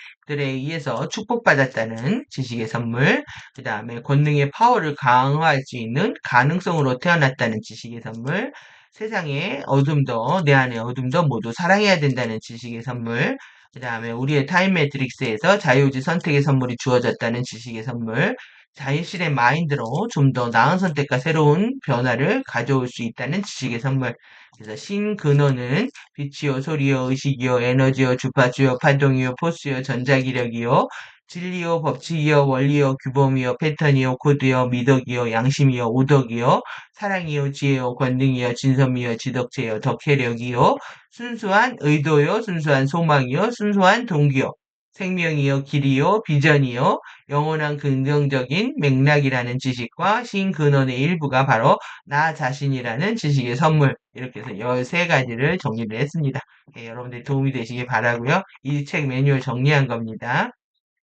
의해서 축복받았다는 지식의 선물, 그 다음에 권능의 파워를 강화할 수 있는 가능성으로 태어났다는 지식의 선물, 세상의 어둠도, 내 안의 어둠도 모두 사랑해야 된다는 지식의 선물, 그 다음에 우리의 타임 매트릭스에서 자유의지 선택의 선물이 주어졌다는 지식의 선물, 자유실의 마인드로 좀 더 나은 선택과 새로운 변화를 가져올 수 있다는 지식의 선물. 그래서 신근원은 빛이요, 소리요, 의식이요, 에너지요, 주파수요, 파동이요, 포스요, 전자기력이요, 진리요, 법칙이요, 원리요, 규범이요, 패턴이요, 코드요, 미덕이요, 양심이요, 오덕이요, 사랑이요, 지혜요, 권능이요, 진섬이요, 지덕체요, 덕혜력이요, 순수한 의도요, 순수한 소망이요, 순수한 동기요. 생명이요, 길이요, 비전이요, 영원한 긍정적인 맥락이라는 지식과 신근원의 일부가 바로 나 자신이라는 지식의 선물. 이렇게 해서 13가지를 정리를 했습니다. 예, 여러분들 도움이 되시길 바라고요. 이 책 매뉴얼 정리한 겁니다.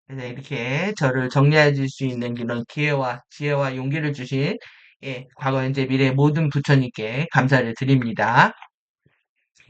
그래서 이렇게 저를 정리해 줄 수 있는 이런 기회와 지혜와 용기를 주신 예, 과거, 현재, 미래 모든 부처님께 감사를 드립니다.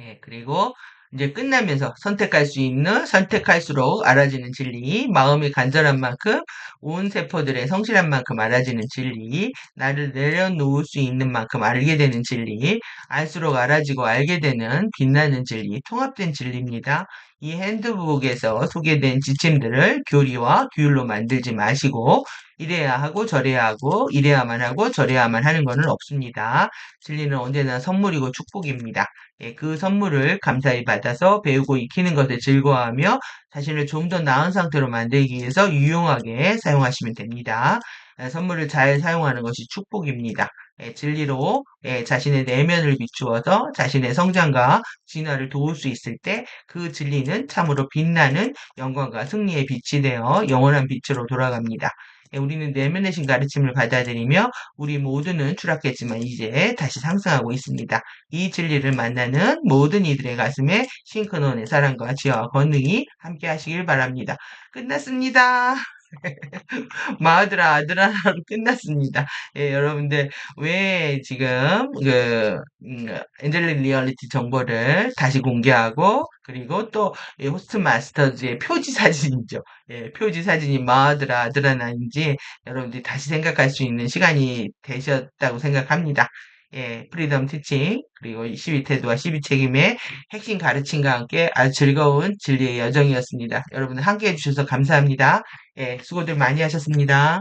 예, 그리고 이제 끝나면서 선택할 수 있는 선택할수록 알아지는 진리, 마음이 간절한 만큼 온 세포들의 성실한 만큼 알아지는 진리, 나를 내려놓을 수 있는 만큼 알게 되는 진리, 알수록 알아지고 알게 되는 빛나는 진리, 통합된 진리입니다. 이 핸드북에서 소개된 지침들을 교리와 규율로 만들지 마시고 이래야 하고 저래야 하고 이래야만 하고 저래야만 하는 것은 없습니다. 진리는 언제나 선물이고 축복입니다. 예, 그 선물을 감사히 받아서 배우고 익히는 것을 즐거워하며 자신을 좀 더 나은 상태로 만들기 위해서 유용하게 사용하시면 됩니다. 예, 선물을 잘 사용하는 것이 축복입니다. 예, 진리로 자신의 내면을 비추어서 자신의 성장과 진화를 도울 수 있을 때 그 진리는 참으로 빛나는 영광과 승리의 빛이 되어 영원한 빛으로 돌아갑니다. 예, 우리는 내면의 신 가르침을 받아들이며 우리 모두는 추락했지만 이제 다시 상승하고 있습니다. 이 진리를 만나는 모든 이들의 가슴에 싱크노의 사랑과 지혜와 권능이 함께 하시길 바랍니다. 끝났습니다. 마누라 아들아 하루 끝났습니다. 예, 여러분들 왜 지금 엔젤릭 리얼리티 정보를 다시 공개하고 그리고 또 호스트 마스터즈의 표지 사진이죠. 예, 표지 사진이 마누라 아들아인지 여러분들이 다시 생각할 수 있는 시간이 되셨다고 생각합니다. 예, 프리덤 티칭 그리고 12태도와 12책임의 핵심 가르침과 함께 아주 즐거운 진리의 여정이었습니다. 여러분 함께 해주셔서 감사합니다. 예, 수고들 많이 하셨습니다.